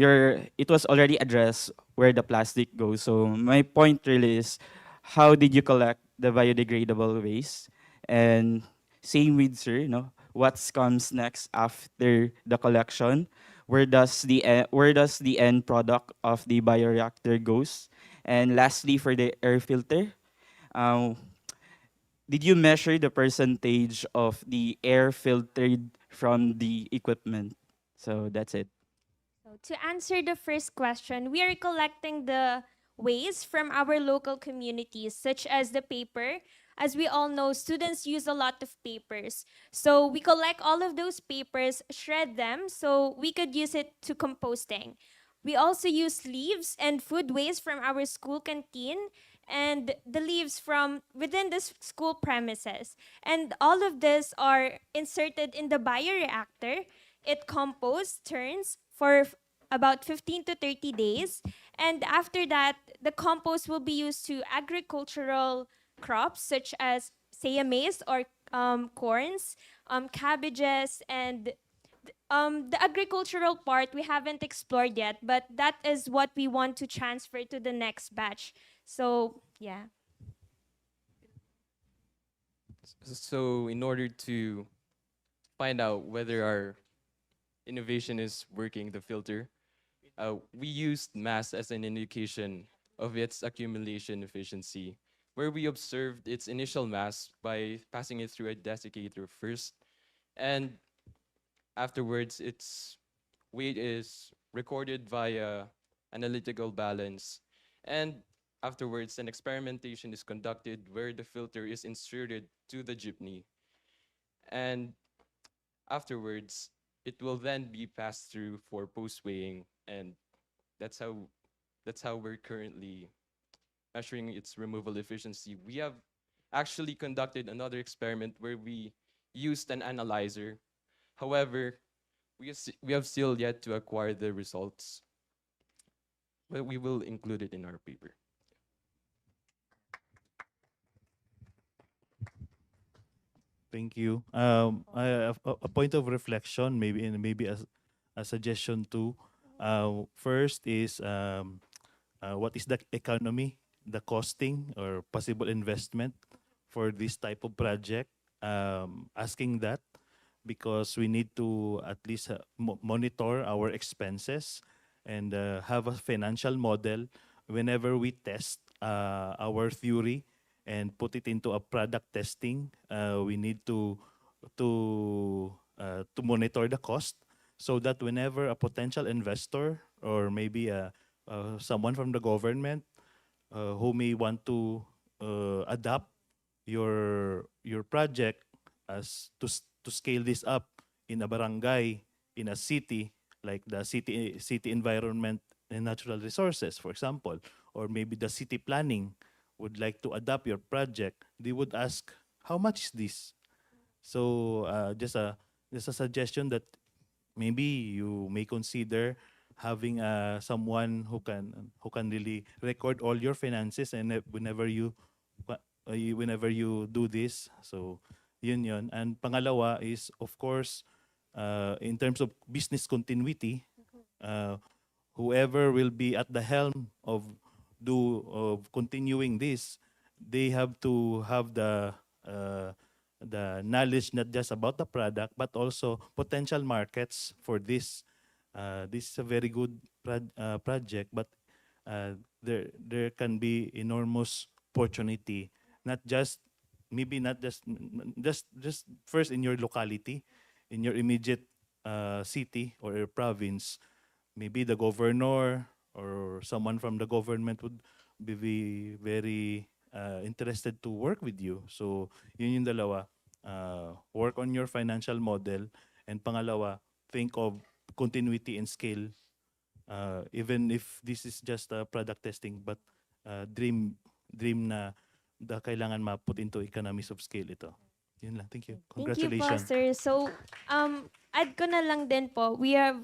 it was already addressed where the plastic goes. So my point really is, how did you collect the biodegradable waste? And same with sir, what comes next after the collection? Where does the end product of the bioreactor goes? And lastly, for the air filter, um, did you measure the percentage of the air filtered from the equipment? So that's it. So to answer the first question, we are collecting the waste from our local communities, such as the paper. As we all know, students use a lot of papers. So we collect all of those papers, shred them, so we could use it to composting. We also use leaves and food waste from our school canteen and the leaves from within the school premises. And all of this are inserted in the bioreactor. It composts, turns for about 15 to 30 days. And after that, the compost will be used to agricultural crops such as say maize or corns, cabbages, and the agricultural part we haven't explored yet, but that is what we want to transfer to the next batch. So yeah. So in order to find out whether our innovation is working, the filter, we used mass as an indication of its accumulation efficiency, where we observed its initial mass by passing it through a desiccator first, and afterwards its weight is recorded via analytical balance, and afterwards an experimentation is conducted where the filter is inserted to the jeepney, and afterwards it will then be passed through for post weighing, and that's how we're currently measuring its removal efficiency. We have actually conducted another experiment where we used an analyzer. However, we have still yet to acquire the results, but we will include it in our paper. Thank you. A point of reflection, maybe, and maybe a suggestion too. First is what is the economy, the costing or possible investment for this type of project? Asking that because we need to at least monitor our expenses and have a financial model whenever we test our theory and put it into a product testing. We need to monitor the cost so that whenever a potential investor or maybe someone from the government who may want to adopt your project as to scale this up in a barangay, in a city, like the city environment and natural resources, for example, or maybe the city planning would like to adopt your project, they would ask, how much is this? So just a suggestion that maybe you may consider having someone who can really record all your finances and whenever you do this. So yun. And pangalawa is of course in terms of business continuity, whoever will be at the helm of continuing this, they have to have the knowledge not just about the product but also potential markets for this. This is a very good project, but there can be enormous opportunity, not just maybe not just first in your locality, in your immediate city or your province. Maybe the governor or someone from the government would be very interested to work with you. So yun yung dalawa. Work on your financial model, and pangalawa, think of continuity and scale. Even if this is just product testing, but dream na kailangan ma-put into economies of scale ito. Yun lang. Thank you. Thank you po, Congratulations. sir. So, add ko na lang din po, we have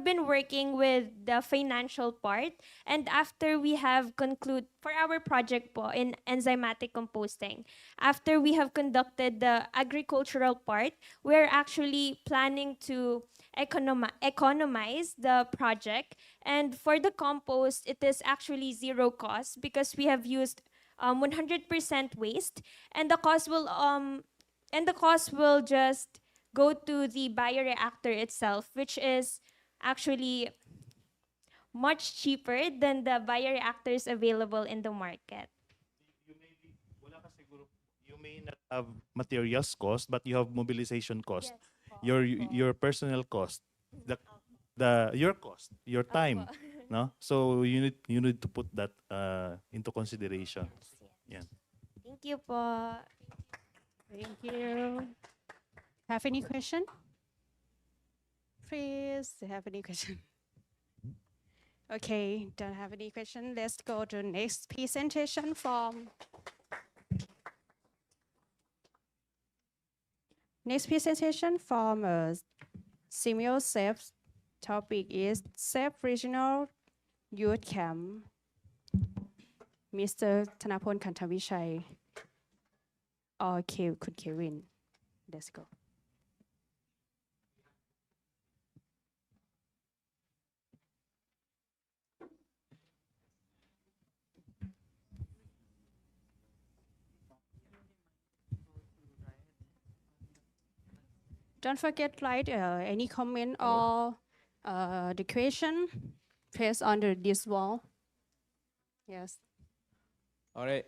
been working with the financial part, and after we have conclude for our project po in enzymatic composting, after we have conducted the agricultural part, we're actually planning to economize the project. And for the compost, it is actually zero cost because we have used 100% waste, and the cost will just go to the bioreactor itself, which is actually much cheaper than the bioreactors available in the market. You may not have materials cost, but you have mobilization cost. Yes, Your personal cost, your cost, your time, no? So you need to put that into consideration. Yeah. Thank you po. Thank you. Have any question? Please, have any question? Okay, don't have any question. Let's go to next presentation from Simeo SAFE. Topic is SAFE Regional Youth Camp. Mr. Thanapol Kantavishai. Okay, could Kevin. Let's go. Don't forget, write any comment or the question placed under this wall. Yes. All right.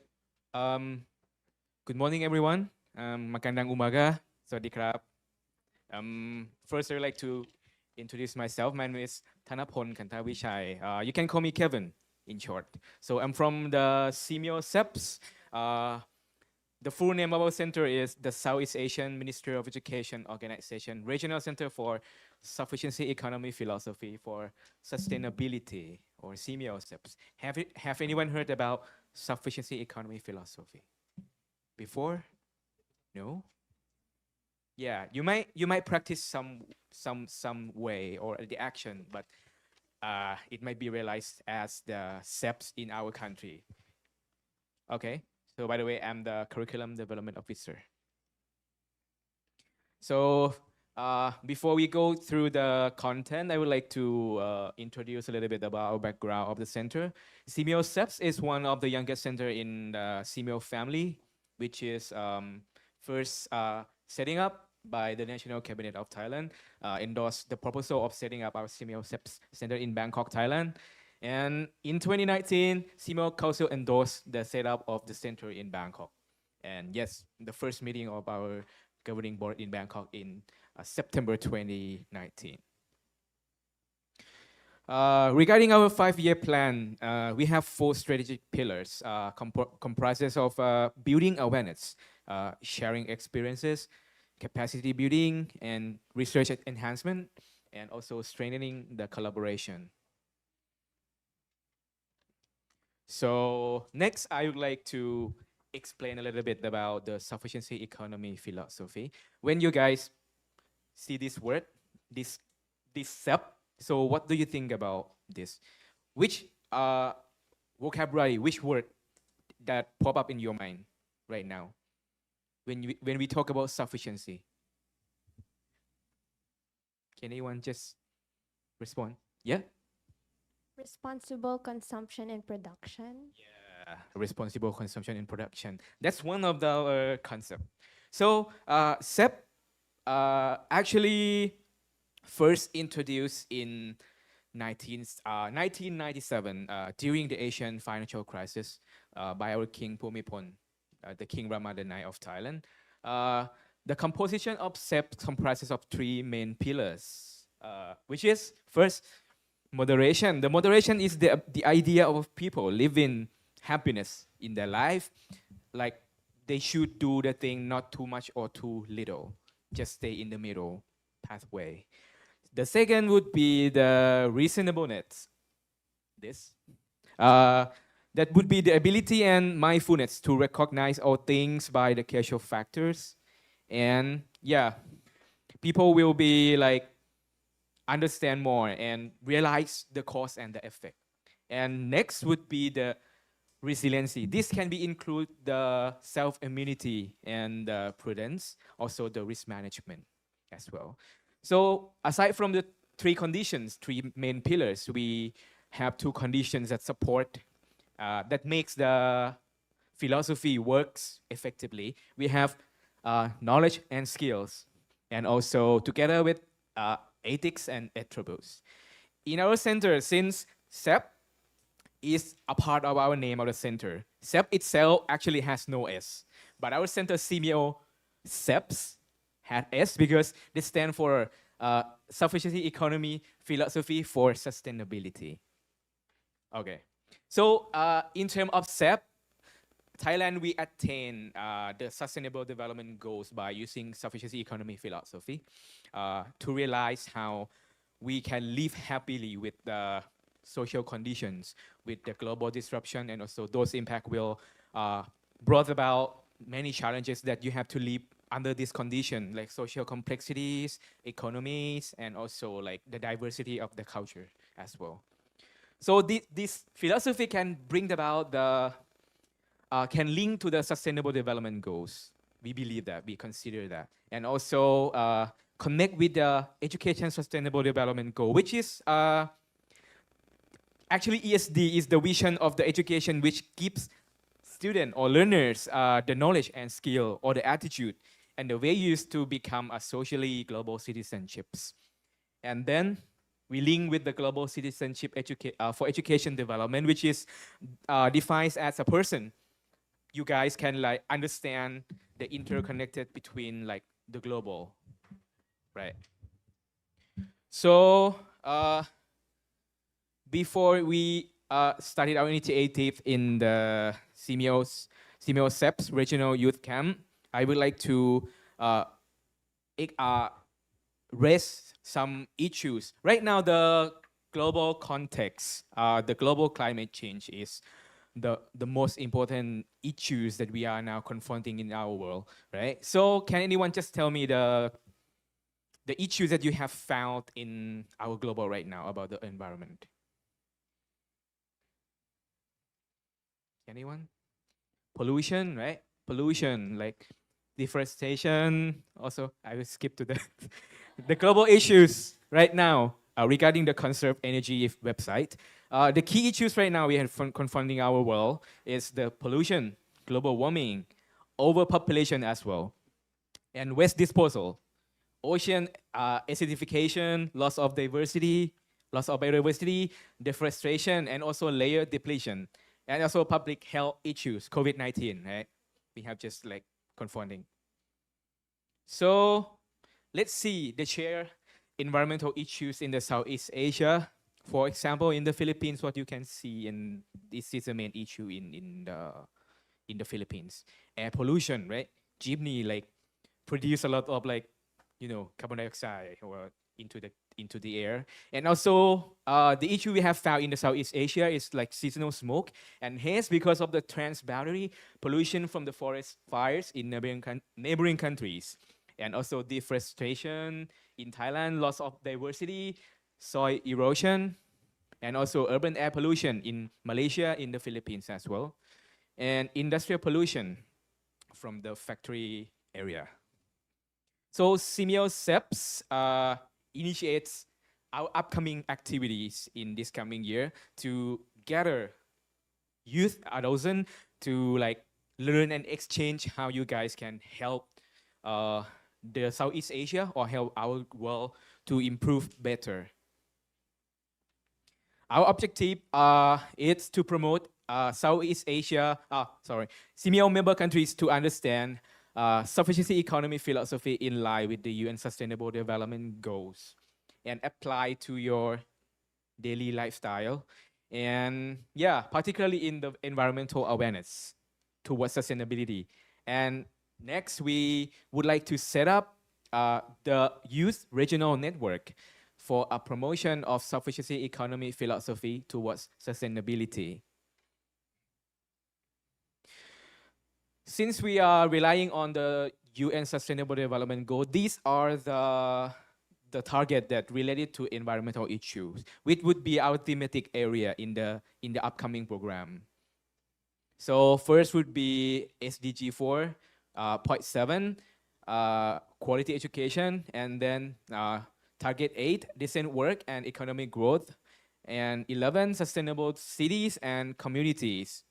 Good morning, everyone. Magandang umaga. Sawadee krap. First, I'd like to introduce myself. My name is Thanapon Kantawichai. You can call me Kevin in short. So I'm from the Simeo SEPS. The full name of our center is the Southeast Asian Ministry of Education Organization, Regional Center for Sufficiency Economy Philosophy for Sustainability, or Simeo SEPS. Have anyone heard about sufficiency economy philosophy before? No? Yeah, you might practice some way or the action, but it might be realized as the SEPs in our country. Okay. So by the way, I'm the curriculum development officer. So before we go through the content, I would like to introduce a little bit about our background of the center. Simeo SEPS is one of the youngest center in the Simeo family, which is first setting up by the National Cabinet of Thailand, endorsed the proposal of setting up our Simeo SEPS Center in Bangkok, Thailand. And in 2019, Simeo Council endorsed the setup of the center in Bangkok. And yes, the first meeting of our governing board in Bangkok in September 2019. Regarding our 5-year plan, we have 4 strategic pillars, comprises of building awareness, sharing experiences, capacity building, and research enhancement, and also strengthening the collaboration. So next, I would like to explain a little bit about the sufficiency economy philosophy. When you guys see this word, this SEP, so what do you think about this? Which vocabulary, which word that pop up in your mind right now when we talk about sufficiency? Can anyone just respond? Yeah? Responsible consumption and production. Responsible consumption and production. That's one of the concept. So SEP actually first introduced in 1997 during the Asian financial crisis by our King Bhumibol, the King Rama IX of Thailand. The composition of SEP comprises of 3 main pillars, which is first, moderation. The moderation is the idea of people living happiness in their life. Like they should do the thing not too much or too little. Just stay in the middle pathway. The second would be the reasonableness. This. That would be the ability and mindfulness to recognize all things by the causal factors. And yeah, people will be like understand more and realize the cause and the effect. And next would be the resiliency. This can be include the self-immunity and the prudence, also the risk management as well. So aside from the 3 conditions, 3 main pillars, we have 2 conditions that support, that makes the philosophy works effectively. We have knowledge and skills, and also together with ethics and attributes. In our center, since SEP is a part of our name of the center, SEP itself actually has no S, but our center Simeo SEPs had S because they stand for Sufficiency Economy Philosophy for Sustainability. Okay, so in terms of SEP, Thailand, we attain the Sustainable Development Goals by using sufficiency economy philosophy to realize how we can live happily with the social conditions, with the global disruption, and also those impact will brought about many challenges that you have to live under this condition, like social complexities, economies, and also like the diversity of the culture as well. So this philosophy can bring about the can link to the sustainable development goals. We believe that, we consider that. And also connect with the Education Sustainable Development Goal, which is actually ESD is the vision of the education which gives student or learners the knowledge and skill or the attitude and the values to become a socially global citizenships. And then we link with the global citizenship for education development, which is defined as a person. You guys can like understand the interconnected between like the global, right? So before we started our initiative in the Simeo SEPS Regional Youth Camp, I would like to raise some issues. Right now, the global context, the global climate change is the most important issues that we are now confronting in our world, right? So can anyone just tell me the issues that you have found in our global right now about the environment? Anyone? Pollution, right? Pollution, like deforestation. Also, I will skip to the the global issues right now regarding the Conserve Energy website. The key issues right now we have confronting our world is the pollution, global warming, overpopulation as well, and waste disposal, ocean acidification, loss of diversity, loss of biodiversity, deforestation, and also layer depletion, and also public health issues, COVID-19, right? We have just like confronting. So let's see the share environmental issues in the Southeast Asia. For example, in the Philippines, what you can see, and this is the main issue in the Philippines, air pollution, right? Jeepney like produce a lot of like, you know, carbon dioxide or into the air. And also the issue we have found in the Southeast Asia is like seasonal smoke and haze because of the transboundary pollution from the forest fires in neighboring countries. And also deforestation in Thailand, loss of diversity, soil erosion, and also urban air pollution in Malaysia, in the Philippines as well. And industrial pollution from the factory area. So Simeo SEPS initiates our upcoming activities in this coming year to gather youth adolescents to like learn and exchange how you guys can help the Southeast Asia or help our world to improve better. Our objective is to promote Southeast Asia, Simeo member countries to understand sufficiency economy philosophy in line with the UN Sustainable Development Goals and apply to your daily lifestyle. And yeah, particularly in the environmental awareness towards sustainability. And next, we would like to set up the youth regional network for a promotion of sufficiency economy philosophy towards sustainability. Since we are relying on the UN Sustainable Development Goal, these are the target that related to environmental issues, which would be our thematic area in the upcoming program. So first would be SDG 4.7, quality education, and then target 8, decent work and economic growth, and 11, sustainable cities and communities.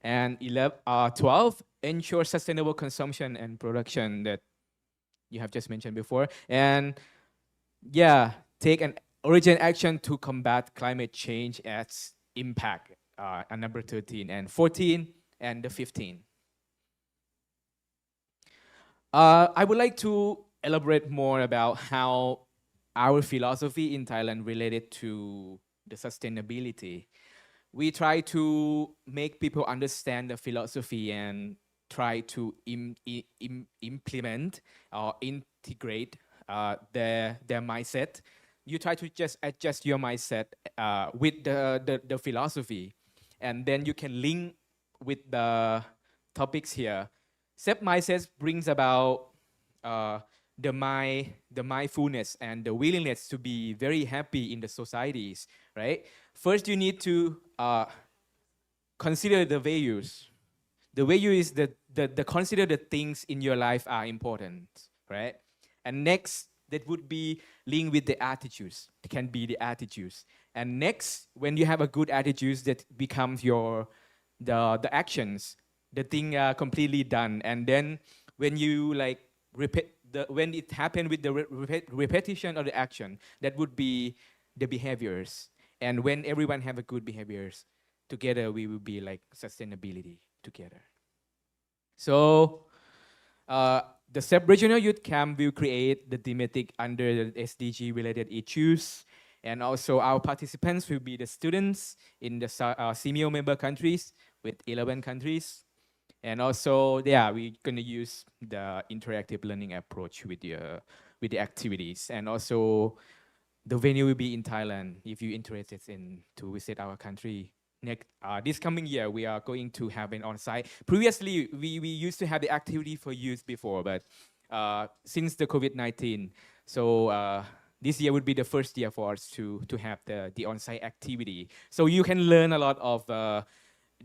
And 12, ensure sustainable consumption and production that you have just mentioned before. And yeah, take an urgent action to combat climate change as impact, and number 13 and 14 and the 15. I would like to elaborate more about how our philosophy in Thailand related to the sustainability. We try to make people understand the philosophy and try to implement or integrate their mindset. You try to just adjust your mindset with the philosophy, and then you can link with the topics here. Self mindset brings about the mindfulness and the willingness to be very happy in the societies, right? First, you need to consider the values. The way you is the consider the things in your life are important, right? And next, that would be linked with the attitudes. It can be the attitudes. And next, when you have a good attitudes, that becomes your the actions. The thing are completely done. And then when you like repeat when it happened with the repetition of the action, that would be the behaviors. And when everyone have a good behaviors, together we will be like sustainability together. So the sub-regional youth camp will create the thematic under the SDG related issues. And also our participants will be the students in the CMEO member countries with 11 countries. And also, yeah, we're gonna use the interactive learning approach with the activities. And also, the venue will be in Thailand if you're interested in to visit our country. Next, this coming year, we are going to have an on-site. Previously, we used to have the activity for youth before, but since the COVID-19, so this year would be the first year for us to have the on-site activity. So you can learn a lot of the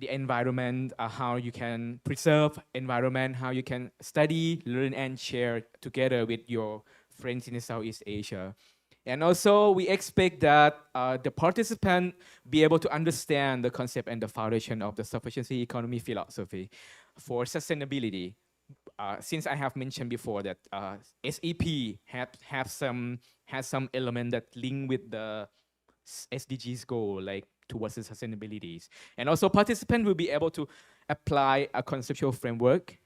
environment, how you can preserve environment, how you can study, learn, and share together with your friends in Southeast Asia. And also, we expect that the participant be able to understand the concept and the foundation of the sufficiency economy philosophy for sustainability. Since I have mentioned before that SEP has some element that link with the SDGs goal, like towards the sustainabilities. And also participant will be able to apply a conceptual framework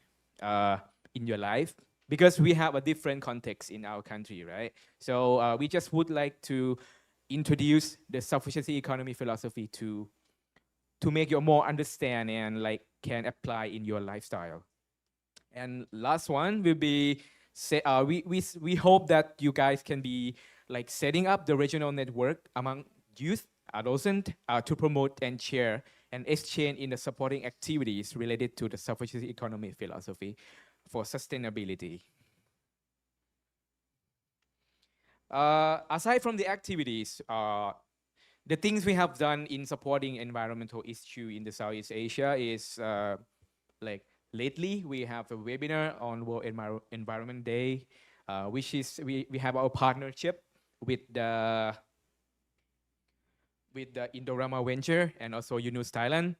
in your life, because we have a different context in our country, right? So we just would like to introduce the sufficiency economy philosophy to make you more understand and like can apply in your lifestyle. And last one will be we hope that you guys can be like setting up the regional network among youth, adolescent, to promote and share and exchange in the supporting activities related to the sufficiency economy philosophy for sustainability. Aside from the activities, the things we have done in supporting environmental issue in the Southeast Asia is like lately we have a webinar on World Environment Day, which is we have our partnership with the Indorama Venture and also UNUS Thailand.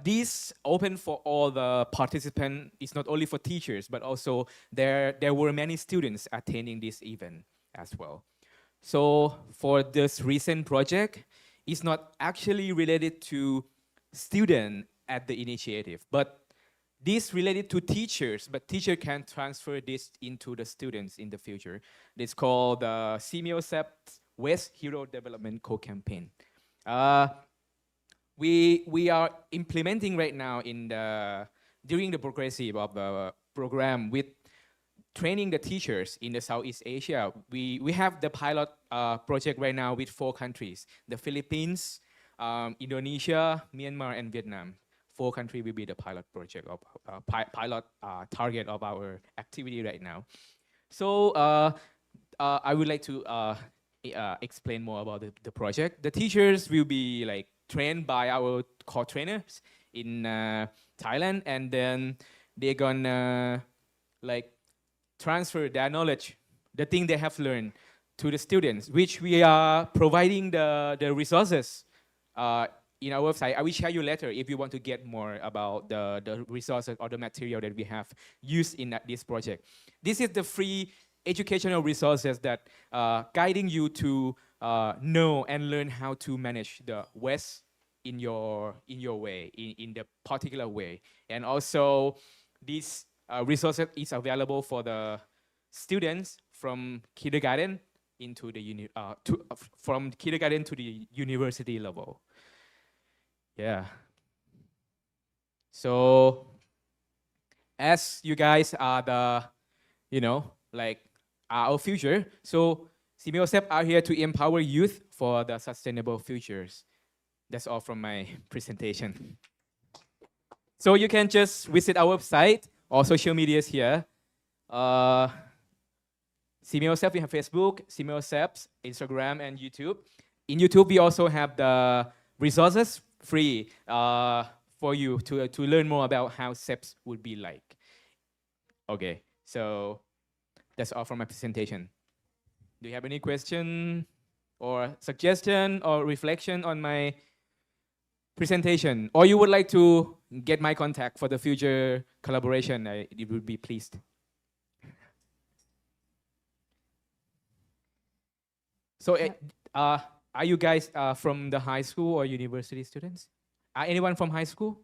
This open for all the participants. It's not only for teachers, but also there were many students attending this event as well. So for this recent project, it's not actually related to student at the initiative, but this related to teachers, but teacher can transfer this into the students in the future. It's called the CMEOSEP West Hero Development Co-Campaign. We are implementing right now during the progressive of the program with training the teachers in the Southeast Asia. We have the pilot project right now with 4 countries: the Philippines, Indonesia, Myanmar, and Vietnam. 4 countries will be the pilot project of pilot target of our activity right now. So I would like to explain more about the project. The teachers will be like trained by our core trainers in Thailand, and then they're gonna like transfer their knowledge, the thing they have learned, to the students, which we are providing the resources in our website. I will share you later if you want to get more about the resources or the material that we have used in this project. This is the free educational resources that guiding you to know and learn how to manage the West in your way, in the particular way. And also this resources is available for the students from kindergarten into the from kindergarten to the university level. Yeah. So as you guys are the, like our future, so CMEOSEP are here to empower youth for the sustainable futures. That's all from my presentation. So you can just visit our website or social medias here. CMEOSEP, we have Facebook, CMEOSEP, Instagram, and YouTube. In YouTube, we also have the resources free for you to learn more about how SEPs would be like. Okay, so that's all from my presentation. Do you have any question or suggestion or reflection on my presentation? Or you would like to get my contact for the future collaboration? I it would be pleased. So, are you guys from the high school or university students? Anyone from high school?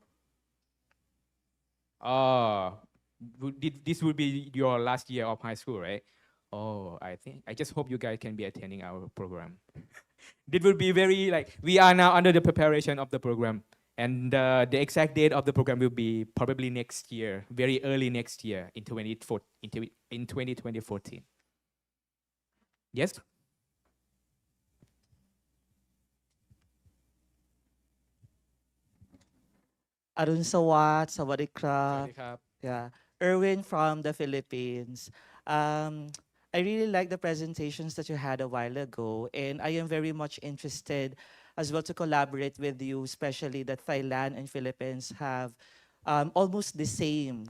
This would be your last year of high school, right? Oh, I just hope you guys can be attending our program. It will be very like we are now under the preparation of the program, and the exact date of the program will be probably next year, very early next year in 2014. Yes. อรุณสวัสดิ์สวัสดีครั สวัส บ ดีครับ Yeah, Erwin from the Philippines. I really like the presentations that you had a while ago, and I am very much interested as well to collaborate with you, especially that Thailand and Philippines have almost the same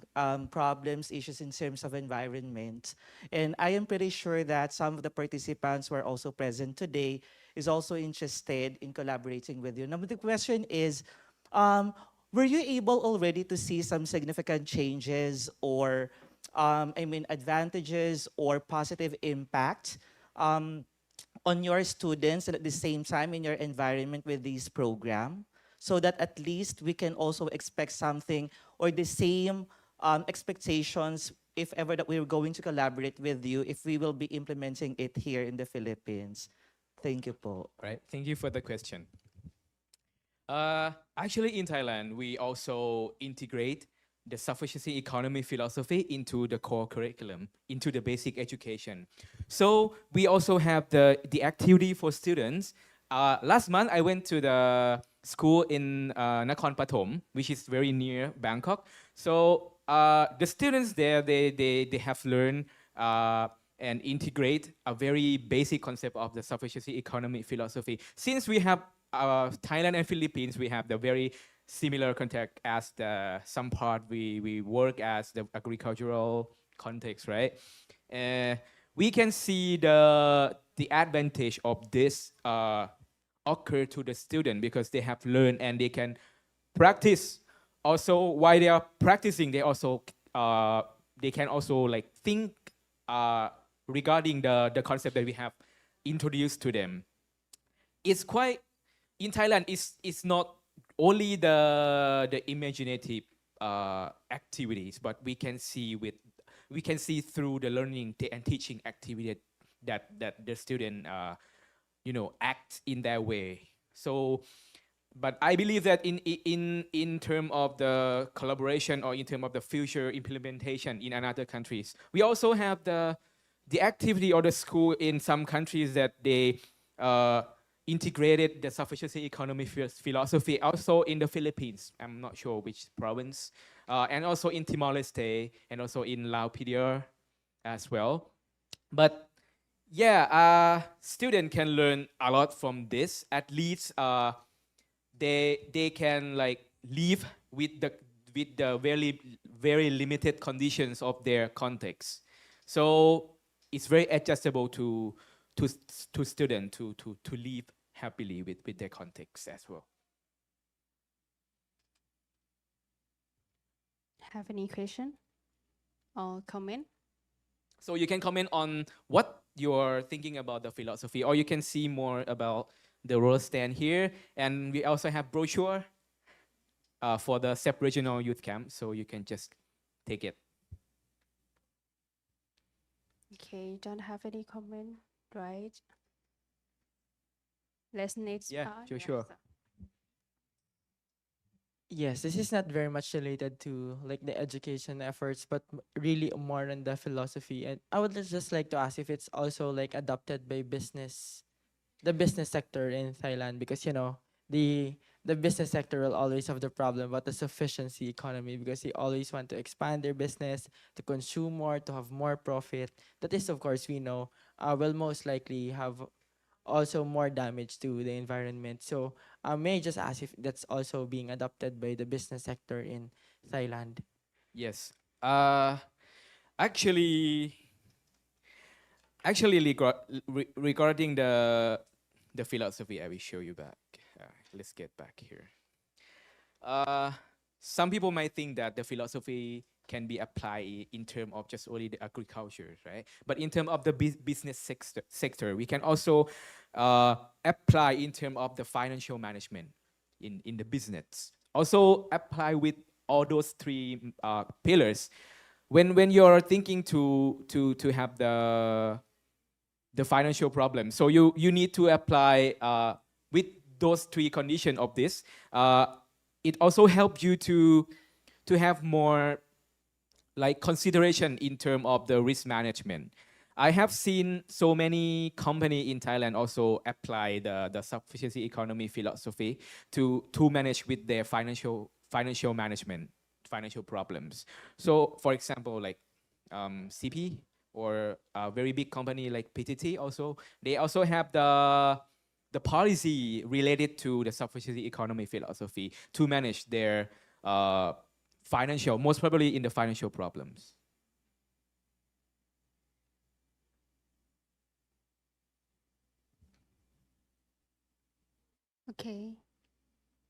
problems, issues in terms of environment. And I am pretty sure that some of the participants who are also present today is also interested in collaborating with you. Now, the question is, were you able already to see some significant changes or, advantages or positive impact on your students and at the same time in your environment with this program? So that at least we can also expect something or the same expectations if ever that we're going to collaborate with you, if we will be implementing it here in the Philippines. Thank you po. Right. Thank you for the question. Actually, in Thailand, we also integrate the sufficiency economy philosophy into the core curriculum, into the basic education. So we also have the activity for students. Last month, I went to the school in Nakhon Pathom, which is very near Bangkok. So the students there, they have learned and integrate a very basic concept of the sufficiency economy philosophy. Since we have Thailand and Philippines, we have the very similar context as the some part we work as the agricultural context, right? We can see the advantage of this occur to the student because they have learned and they can practice. Also, while they are practicing, they can also like think regarding the concept that we have introduced to them. It's quite in Thailand. It's not only the imaginative activities, but we can see through the learning and teaching activity that the student act in that way. So, but I believe that in term of the collaboration or in term of the future implementation in other countries, we also have the activity or the school in some countries that they integrated the sufficiency economy philosophy. Also in the Philippines, I'm not sure which province, and also in Timor-Leste and also in Laos as well. But yeah, student can learn a lot from this. At least they can like live with the very limited conditions of their context. So it's very adjustable to student to live happily with their context as well. Have any question or comment? So you can comment on what you're thinking about the philosophy, or you can see more about the role stand here. And we also have brochure for the SEP Regional Youth Camp, so you can just take it. Okay, don't have any comment, right? Let's next. Yeah, sure. Yes, this is not very much related to like the education efforts, but really more on the philosophy. And I would just like to ask if it's also like adopted by the business sector in Thailand, because the business sector will always have the problem about the sufficiency economy, because they always want to expand their business, to consume more, to have more profit. That is, of course, we know will most likely have also more damage to the environment. So may I just ask if that's also being adopted by the business sector in Thailand? Yes. Uh, actually, regarding the philosophy, I will show you back. Let's get back here. Uh, some people might think that the philosophy can be applied in terms of just only the agriculture, right? But in terms of the business sector, we can also apply in terms of the financial management in the business. Also apply with all those three pillars. When you're thinking to have the financial problem, so you need to apply with those three conditions of this. It also helps you to have more like consideration in terms of the risk management. I have seen so many company in Thailand also apply the sufficiency economy philosophy to manage with their financial management, financial problems. So for example, like CP or a very big company like PTT also, they also have the policy related to the sufficiency economy philosophy to manage their financial, most probably in the financial problems. Okay.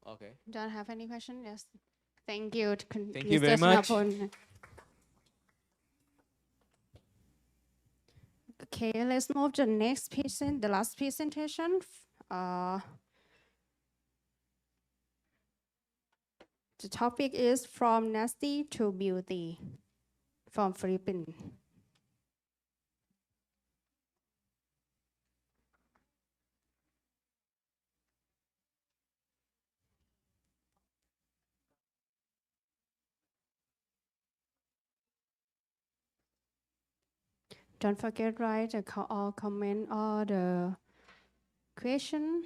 Okay. Don't have any question? Yes. Thank you, Thank you Mr. very much. Sunapon. Okay, let's move to the next patient, the last presentation. The topic is From Nasty to Beauty from Philippines. Don't forget write the all comment or the question.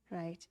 Right.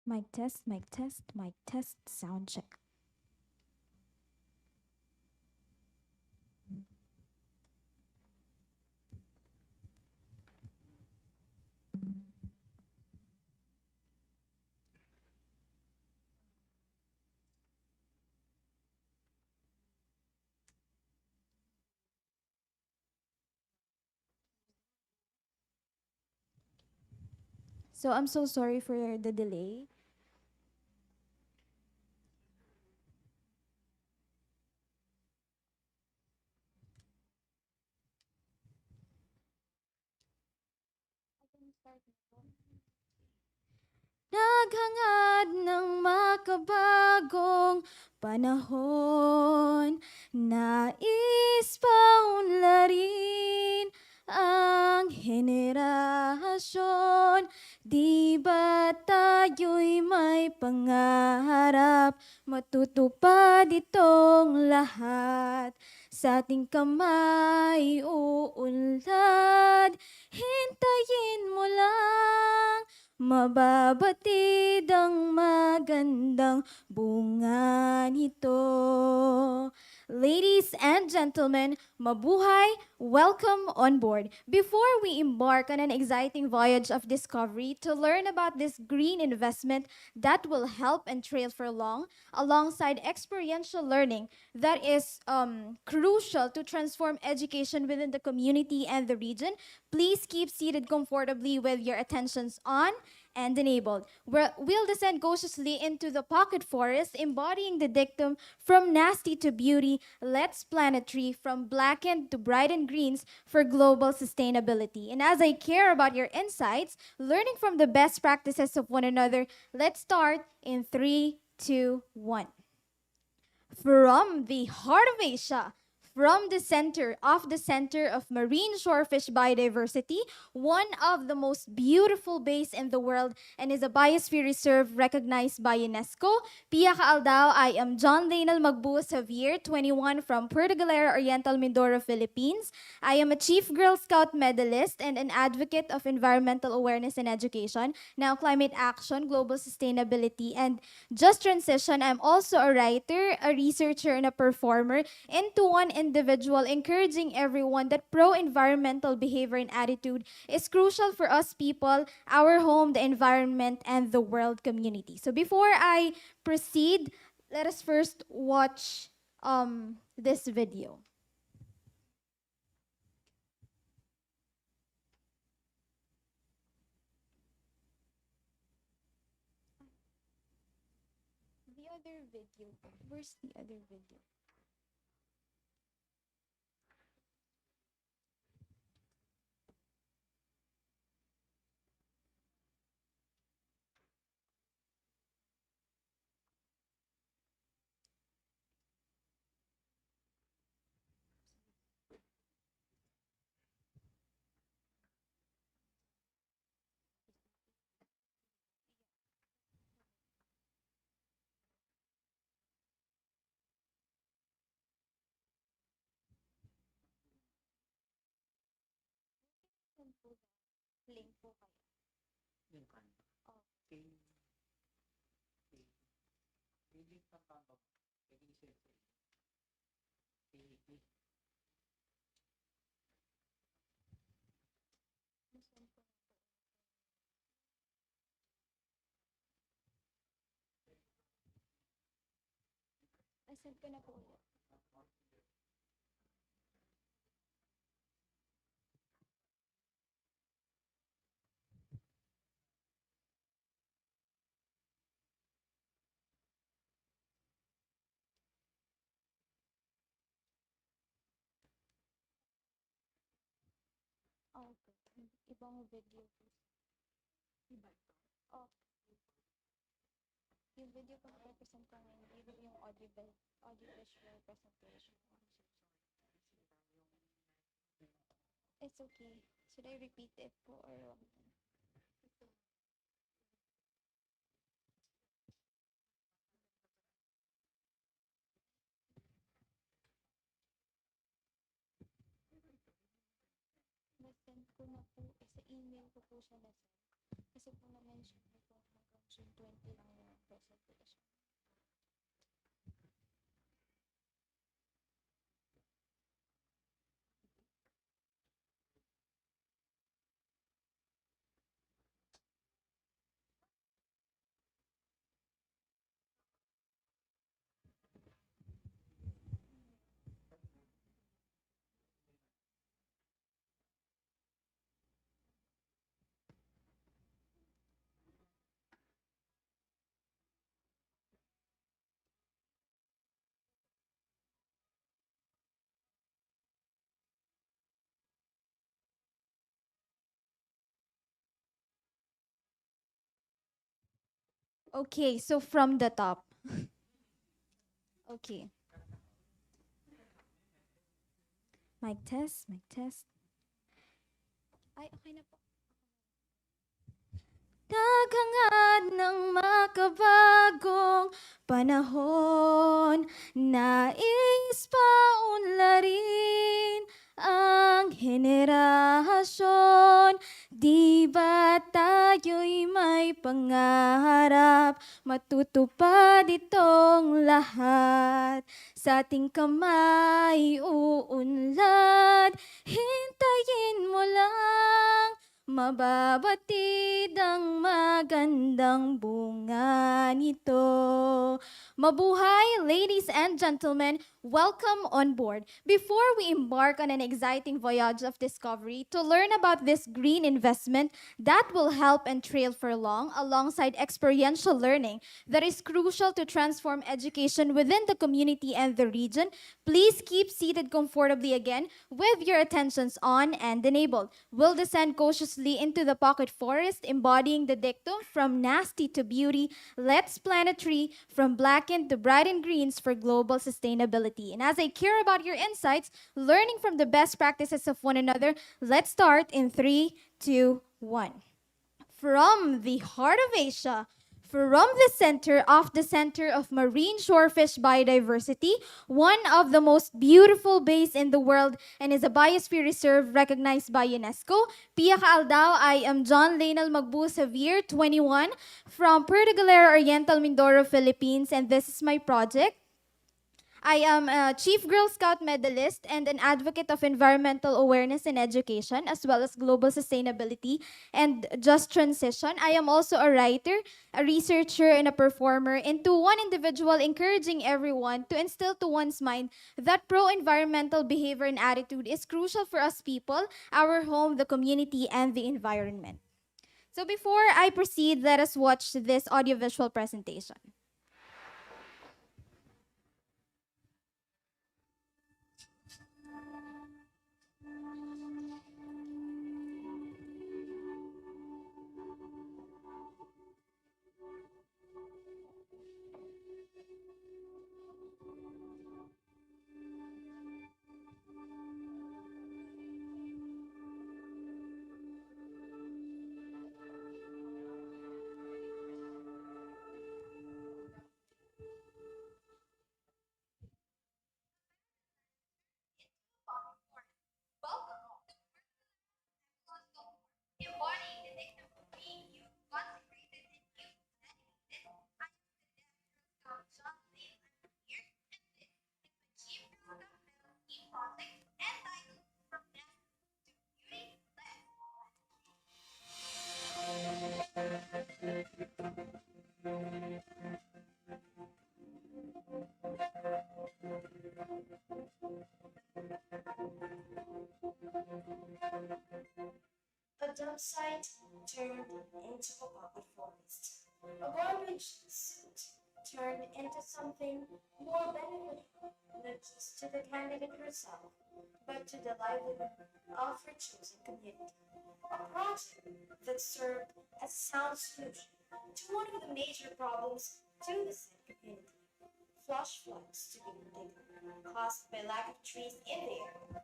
mic test, sound check. So I'm so sorry for the delay. Naghangad ng makabagong panahon, nais paunlarin ang henerasyon. Di ba tayo'y may pangarap, matutupad itong lahat. Sa ating kamay uunlad, hintayin mo lang. Mababatid ang magandang bunga nito. Ladies and gentlemen, mabuhay! Welcome on board. Before we embark on an exciting voyage of discovery to learn about this green investment that will help and trail for long, alongside experiential learning that is crucial to transform education within the community and the region, please keep seated comfortably with your attentions on and enabled. We'll descend cautiously into the pocket forest, embodying the dictum from nasty to beauty. Let's plant a tree from blackened to brightened greens for global sustainability. And as I care about your insights, learning from the best practices of one another, let's start in 3, 2, 1. From the heart of Asia, from the center of marine shorefish biodiversity, one of the most beautiful bays in the world and is a biosphere reserve recognized by UNESCO. Pia Kaaldao, I am John Leonel Magbuo Xavier, 21 from Puerto Galera, Oriental Mindoro, Philippines. I am a Chief Girl Scout medalist and an advocate of environmental awareness and education, now climate action, global sustainability, and just transition. I'm also a writer, a researcher, and a performer into one individual, encouraging everyone that pro-environmental behavior and attitude is crucial for us people, our home, the environment, and the world community. So before I proceed, let us first watch this video. The other video. Where's the other video? Link po kayo. I-send ko na po ulit. Okay. Ibang video po. Iba ito? Oh. Yung video ko na-represent ko ngayon, iba yung audio visual presentation. It's okay. Should I repeat it po or what? Na-send ko na po, sa email ko po siya na-send. Kasi po na-mention ko po hanggang June 20 Okay, so from the top. Okay. Mic test, mic test. Ay, okay na po. Naghangad ng makabagong panahon, nais pa unlarin ang henerasyon. Di ba tayo'y may pangarap, matutupad itong lahat. Sa ating kamay uunlad, hintayin mo lang, mababatid ang magandang bunga nito. Mabuhay, ladies and gentlemen. Welcome on board. Before we embark on an exciting voyage of discovery to learn about this green investment that will help and trail for long alongside experiential learning that is crucial to transform education within the community and the region, please keep seated comfortably again with your attentions on and enabled. We'll descend cautiously into the pocket forest, embodying the dictum from nasty to beauty. Let's plant a tree from blackened to bright and greens for global sustainability. And as I care about your insights, learning from the best practices of one another, let's start in 3, 2, 1. From the heart of Asia, from the center of marine shorefish biodiversity, one of the most beautiful bays in the world and is a biosphere reserve recognized by UNESCO. Pia Kaaldao, I am John Leonel Magbu Xavier, 21, from Puerto Galera Oriental, Mindoro, Philippines, and this is my project. I am a Chief Girl Scout medalist and an advocate of environmental awareness and education, as well as global sustainability and just transition. I am also a writer, a researcher, and a performer into one individual, encouraging everyone to instill to one's mind that pro-environmental behavior and attitude is crucial for us people, our home, the community, and the environment. So before I proceed, let us watch this audiovisual presentation. Embodying the dictum of being you, consecrated in you, I am the Scout John Lane. I'm here, and this is my Chief Scout Medal Team Project, and titled From Death to Beauty. A dump site turned into a pocket forest. A garbage suit turned into something more beneficial, not just to the candidate herself, but to the livelihood of her chosen community. A project that served as a sound solution to one of the major problems to the said community, flash floods to be particular, caused by lack of trees in the area,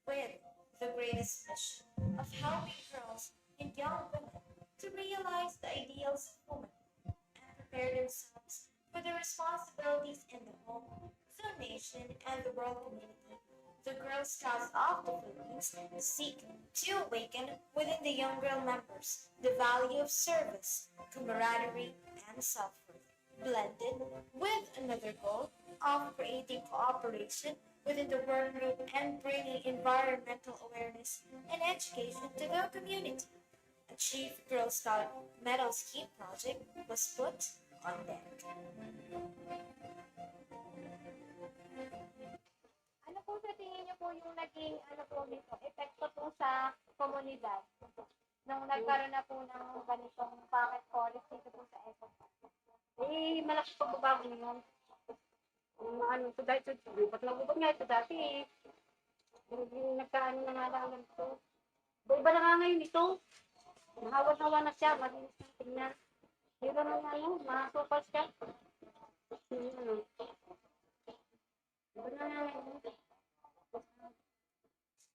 with the greatest mission of helping girls and young women to realize the ideals of womanhood and prepare themselves for the responsibilities in the home, the nation, and the world community. The Girl Scouts of the Philippines seek to awaken within the young girl members the value of service, camaraderie, and self-worth, blended with another goal of creating cooperation within the work group and bringing environmental awareness and education to the community. A Chief Girl Scout Medal Scheme project was put on deck. Ano po sa tingin niyo po yung naging ano po nito, epekto po sa komunidad nung nagkaroon na po ng ganitong pocket forest dito po sa Eco Park? Eh, malaki pagbabago yun. Ano, so dahil ito, lipat lang ubod nga ito dati eh. Yung nagkaano na nga lang ito. Iba na nga ngayon ito. Nahawa-hawa na siya, malinis na tingnan. Yung ganun na yun, masupas ka. Hmm.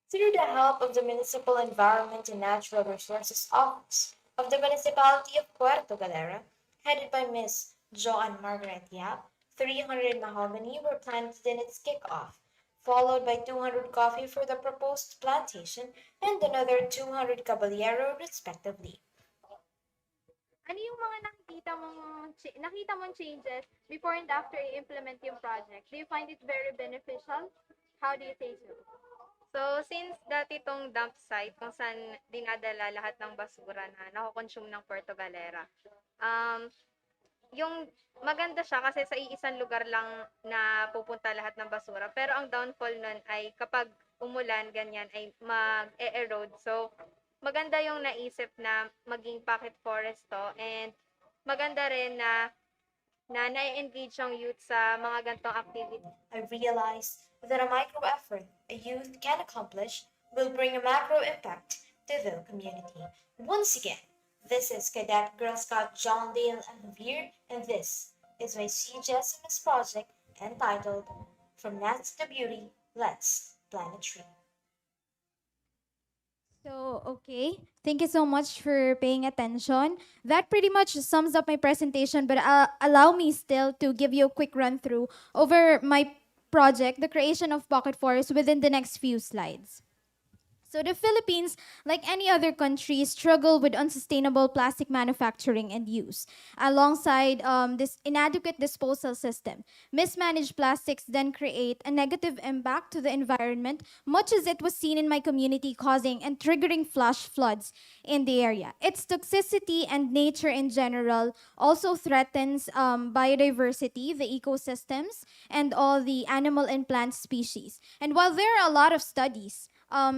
Through the help of the Municipal Environment and Natural Resources Office of the Municipality of Puerto Galera, headed by Miss Joanne Margaret Yap, 300 mahogany were planted in its kickoff, followed by 200 coffee for the proposed plantation and another 200 caballero respectively. Ano yung mga nakita mong changes before and after i-implement yung project? Do you find it very beneficial? How do you say so? So, since dati itong dump site kung saan dinadala lahat ng basura na nakokonsume ng Puerto Galera, yung maganda siya kasi sa iisang lugar lang na pupunta lahat ng basura. Pero ang downfall nun ay kapag umulan, ganyan, ay mag-e-erode. So, maganda yung naisip na maging pocket forest to. And maganda rin na na-engage yung youth sa mga gantong activity. I realized that a micro effort a youth can accomplish will bring a macro impact to the community. Once again, this is Cadet Girl Scout John Dale Alvier, and this is my CGSMS project entitled From Gnats to Beauty, Let's Plant a Tree. So, okay. Thank you so much for paying attention. That pretty much sums up my presentation, but allow me still to give you a quick run through over my project, the creation of pocket forests, within the next few slides. So the Philippines, like any other country, struggle with unsustainable plastic manufacturing and use, alongside this inadequate disposal system. Mismanaged plastics then create a negative impact to the environment, much as it was seen in my community, causing and triggering flash floods in the area. Its toxicity and nature in general also threatens biodiversity, the ecosystems, and all the animal and plant species. And while there are a lot of studies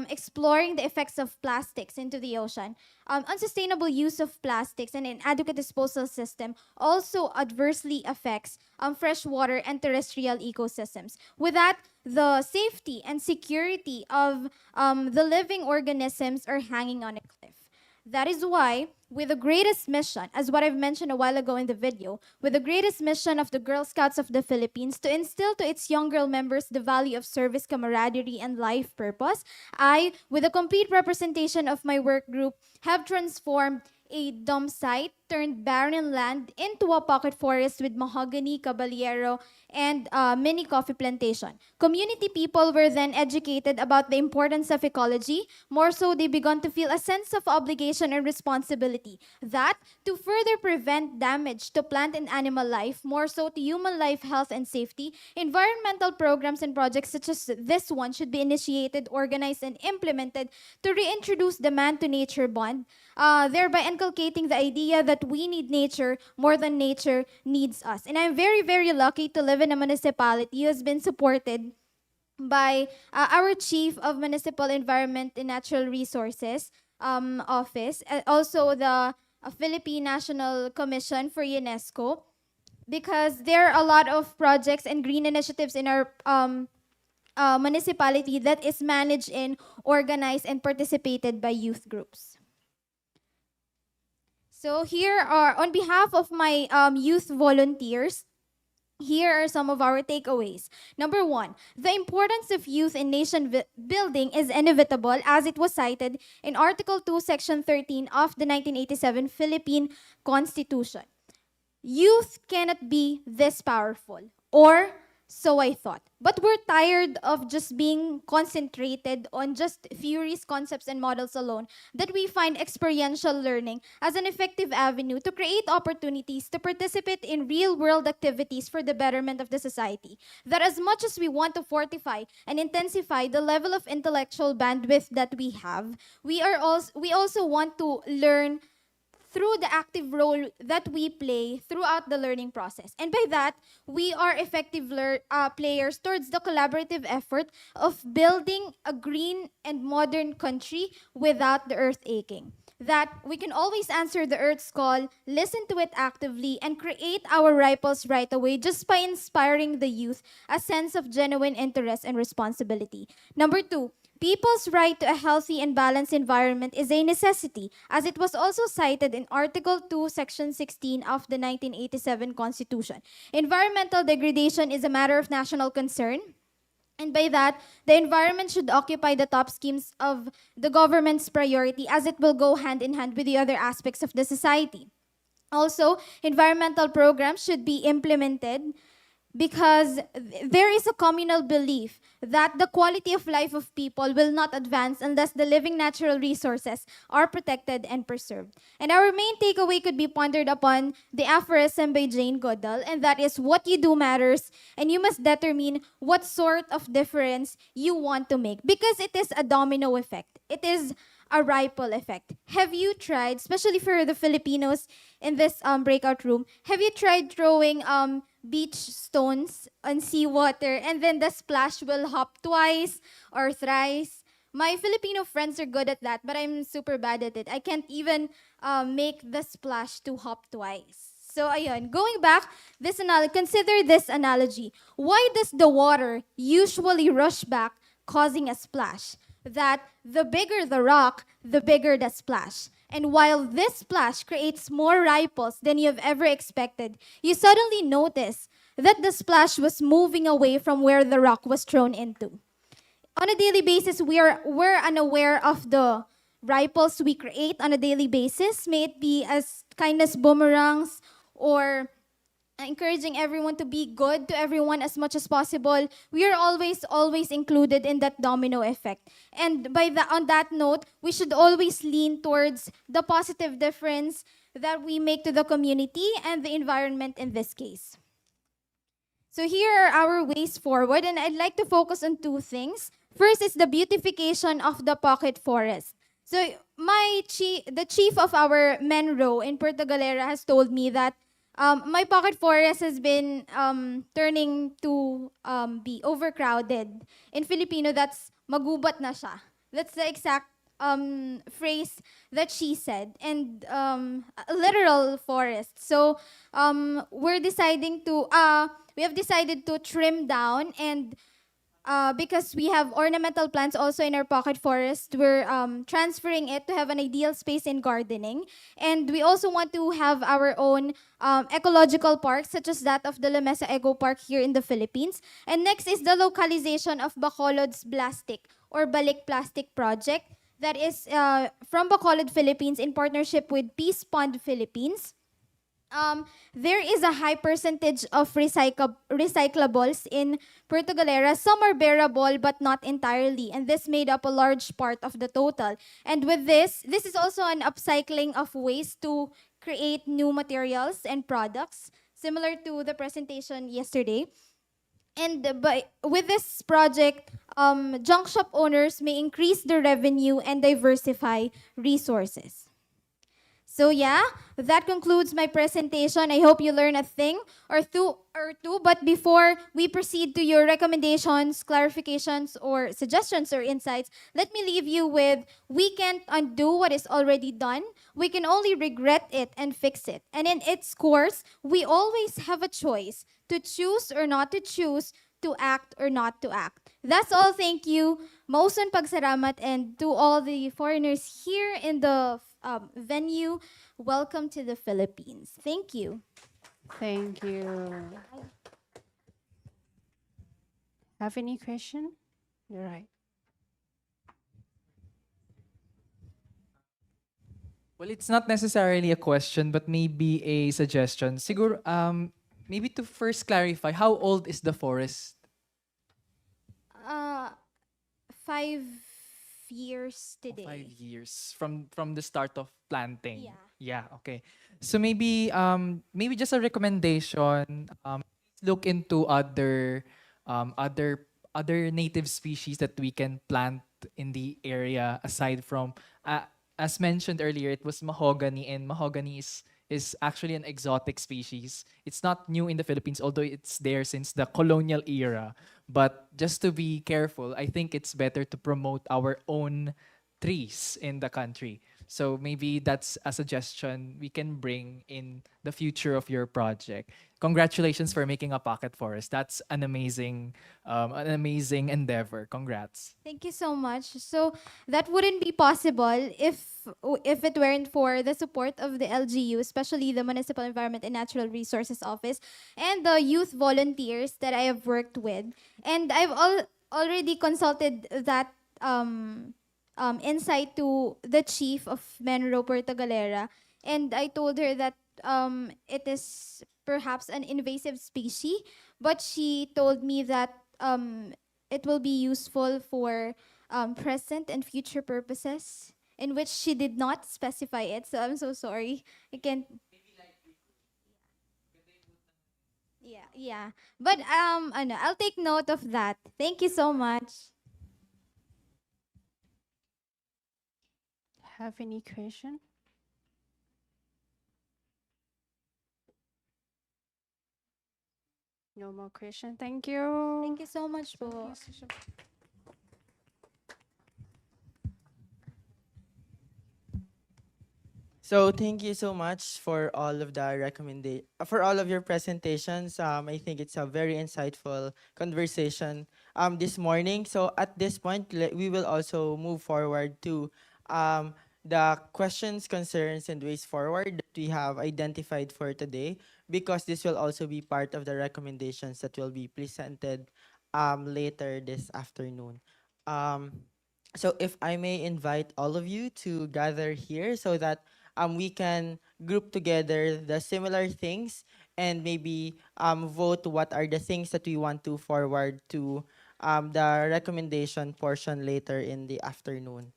exploring the effects of plastics into the ocean, unsustainable use of plastics and inadequate disposal system also adversely affects freshwater and terrestrial ecosystems. With that, the safety and security of the living organisms are hanging on a cliff. That is why, with the greatest mission, as what I've mentioned a while ago in the video, with the greatest mission of the Girl Scouts of the Philippines to instill to its young girl members the value of service, camaraderie, and life purpose, I, with a complete representation of my work group, have transformed a dump site turned barren land into a pocket forest with mahogany, caballero, and mini coffee plantation. Community people were then educated about the importance of ecology. More so, they began to feel a sense of obligation and responsibility. That, to further prevent damage to plant and animal life, more so to human life, health, and safety, environmental programs and projects such as this one should be initiated, organized, and implemented to reintroduce the man to nature bond, thereby inculcating the idea that we need nature more than nature needs us. And I'm very, very lucky to live in a municipality who has been supported by our Chief of Municipal Environment and Natural Resources Office, also the Philippine National Commission for UNESCO, because there are a lot of projects and green initiatives in our municipality that is managed and organized and participated by youth groups. So here are, on behalf of my youth volunteers, here are some of our takeaways. Number one, the importance of youth in nation building is inevitable, as it was cited in Article 2, Section 13 of the 1987 Philippine Constitution. Youth cannot be this powerful, or so I thought. But we're tired of just being concentrated on just theories, concepts, and models alone, that we find experiential learning as an effective avenue to create opportunities to participate in real-world activities for the betterment of the society. That as much as we want to fortify and intensify the level of intellectual bandwidth that we have, we also want to learn through the active role that we play throughout the learning process. And by that, we are effective players towards the collaborative effort of building a green and modern country without the earth aching. That we can always answer the earth's call, listen to it actively, and create our ripples right away just by inspiring the youth a sense of genuine interest and responsibility. Number two, People's right to a healthy and balanced environment is a necessity, as it was also cited in Article 2, Section 16 of the 1987 Constitution. Environmental degradation is a matter of national concern. And by that, the environment should occupy the top schemes of the government's priority, as it will go hand in hand with the other aspects of the society. Also, environmental programs should be implemented because there is a communal belief that the quality of life of people will not advance unless the living natural resources are protected and preserved. And our main takeaway could be pondered upon the aphorism by Jane Goodall, and that is what you do matters, and you must determine what sort of difference you want to make, because it is a domino effect. It is a ripple effect. Have you tried, especially for the Filipinos in this breakout room, have you tried throwing beach stones on seawater and then the splash will hop twice or thrice? My Filipino friends are good at that, but I'm super bad at it. I can't even make the splash to hop twice. So ayun, going back, consider this analogy. Why does the water usually rush back, causing a splash? That the bigger the rock, the bigger the splash. And while this splash creates more ripples than you have ever expected, you suddenly notice that the splash was moving away from where the rock was thrown into. On a daily basis, we're unaware of the ripples we create on a daily basis, may it be as kindness boomerangs or encouraging everyone to be good to everyone as much as possible. We are always included in that domino effect. And on that note, we should always lean towards the positive difference that we make to the community and the environment in this case. So here are our ways forward, and I'd like to focus on two things. First is the beautification of the pocket forest. So the chief of our Menro in Puerto Galera has told me that my pocket forest has been turning to be overcrowded. In Filipino, that's magubat na siya. That's the exact phrase that she said, and a literal forest. So we have decided to trim down, and because we have ornamental plants also in our pocket forest, we're transferring it to have an ideal space in gardening. And we also want to have our own ecological parks, such as that of the La Mesa Eco Park here in the Philippines. And next is the localization of Bacolod's Plastic or Balik Plastic Project that is from Bacolod, Philippines in partnership with Peace Pond Philippines. There is a high percentage of recyclables in Puerto Galera. Some are bearable, but not entirely, and this made up a large part of the total. And with this is also an upcycling of waste to create new materials and products, similar to the presentation yesterday. And with this project, junk shop owners may increase their revenue and diversify resources. So yeah, that concludes my presentation. I hope you learn a thing or two. But before we proceed to your recommendations, clarifications, or suggestions or insights, let me leave you with: we can't undo what is already done. We can only regret it and fix it. And in its course, we always have a choice to choose or not to choose, to act or not to act. That's all. Thank you. Mauson pagsaramat, and to all the foreigners here in the venue, welcome to the Philippines. Thank you. Thank you. Have any question? You're right. Well, it's not necessarily a question, but maybe a suggestion. Siguro, maybe to first clarify, how old is the forest? 5 years today. 5 years from the start of planting. Yeah. Yeah. Okay. So maybe just a recommendation. Look into other native species that we can plant in the area aside from as mentioned earlier, it was mahogany, and mahogany is actually an exotic species. It's not new in the Philippines, although it's there since the colonial era. But just to be careful, I think it's better to promote our own trees in the country. So maybe that's a suggestion we can bring in the future of your project. Congratulations for making a pocket forest. That's an amazing endeavor. Congrats. Thank you so much. So that wouldn't be possible if it weren't for the support of the LGU, especially the Municipal Environment and Natural Resources Office and the youth volunteers that I have worked with. And I've already consulted that insight to the chief of Menro Puerto Galera, and I told her that it is perhaps an invasive species, but she told me that it will be useful for present and future purposes, in which she did not specify it. So I'm so sorry. I can't. Yeah, yeah. But I'll take note of that. Thank you so much. Have any question? No more question. Thank you. Thank you so much po. So thank you so much for all of the for all of your presentations. I think it's a very insightful conversation this morning. So at this point, we will also move forward to the questions, concerns, and ways forward that we have identified for today, because this will also be part of the recommendations that will be presented later this afternoon. So if I may invite all of you to gather here so that we can group together the similar things and maybe vote what are the things that we want to forward to the recommendation portion later in the afternoon.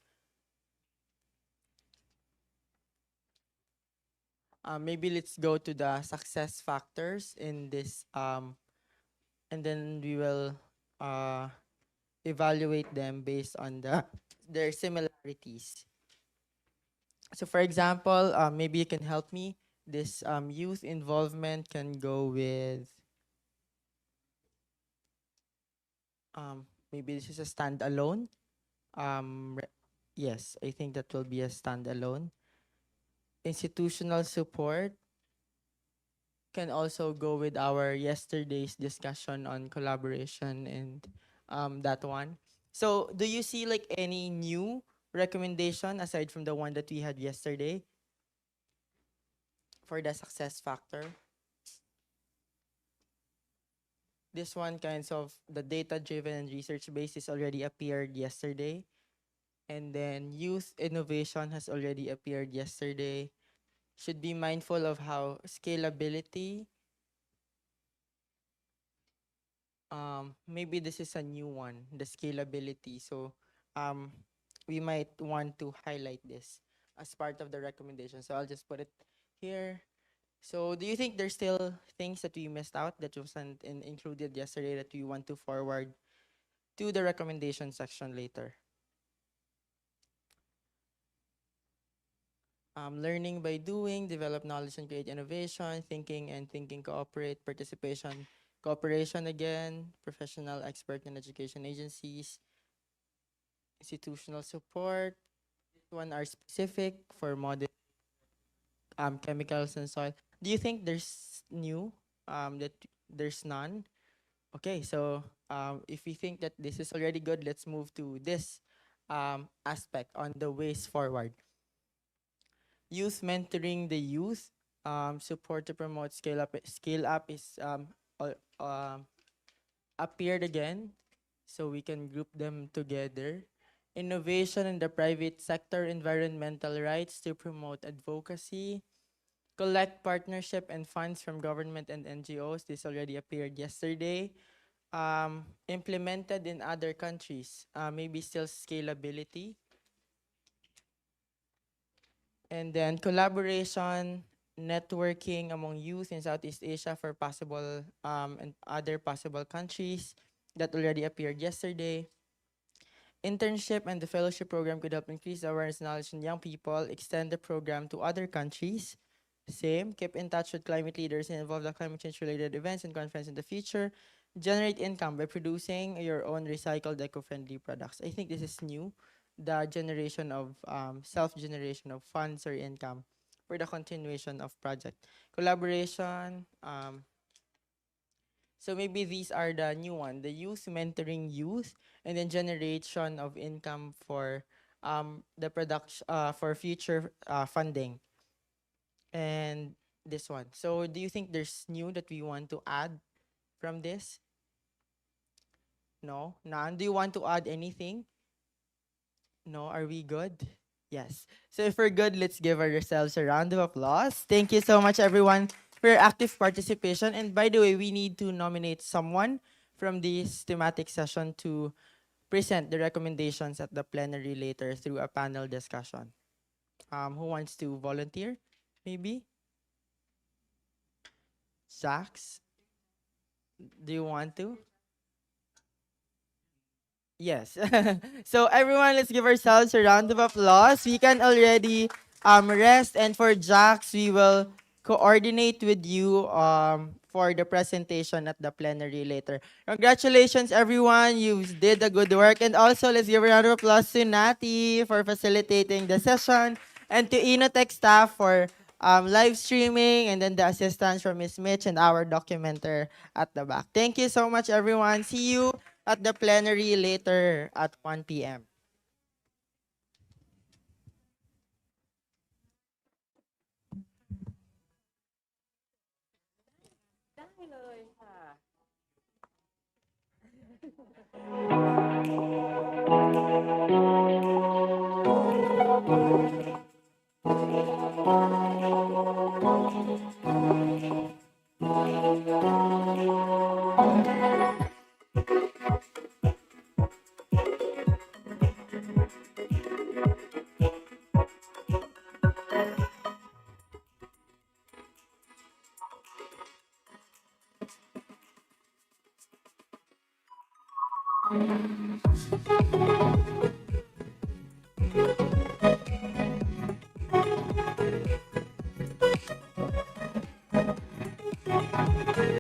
Maybe let's go to the success factors in this, and then we will uh, evaluate them based on their similarities. So for example, maybe you can help me. This youth involvement can go with, maybe this is a standalone. Yes, I think that will be a standalone. Institutional support can also go with our yesterday's discussion on collaboration and that one. So do you see like any new recommendation aside from the one that we had yesterday for the success factor? This one kinds of the data-driven and research-based is already appeared yesterday. And then youth innovation has already appeared yesterday. Should be mindful of how scalability, maybe this is a new one, the scalability. So um, we might want to highlight this as part of the recommendation. So I'll just put it here. So do you think there's still things that we missed out that wasn't included yesterday that we want to forward to the recommendation section later? Learning by doing, develop knowledge and create innovation, thinking and thinking cooperate, participation, cooperation again, professional expert and education agencies, institutional support. This one are specific for modern chemicals and soil. Do you think there's new that there's none? Okay, so if we think that this is already good, let's move to this aspect on the ways forward. Youth mentoring the youth, support to promote scale up. Scale up is appeared again, so we can group them together. Innovation in the private sector, environmental rights to promote advocacy, collect partnership and funds from government and NGOs. This already appeared yesterday. Implemented in other countries, maybe still scalability. And then collaboration, networking among youth in Southeast Asia for possible and other possible countries that already appeared yesterday. Internship and the fellowship program could help increase awareness and knowledge in young people, extend the program to other countries. Same, keep in touch with climate leaders and involve the climate change related events and conferences in the future. Generate income by producing your own recycled eco-friendly products. I think this is new. the generation of self-generation of funds or income for the continuation of project. Collaboration, so maybe these are the new one, the youth mentoring youth, and then generation of income for the production for future funding. And this one. So do you think there's new that we want to add from this? No? None? Do you want to add anything? No? Are we good? Yes. So if we're good, let's give ourselves a round of applause. Thank you so much, everyone, for your active participation. And by the way, we need to nominate someone from this thematic session to present the recommendations at the plenary later through a panel discussion. Who wants to volunteer? Maybe? Zax? Do you want to? Yes. So everyone, let's give ourselves a round of applause. We can already rest, and for Jax, we will coordinate with you for the presentation at the plenary later. Congratulations, everyone. You did a good work. And also, let's give a round of applause to Nati for facilitating the session, and to Inotech staff for live streaming, and then the assistance from Miss Mitch and our documenter at the back. Thank you so much, everyone. See you at the plenary later at 1 p.m.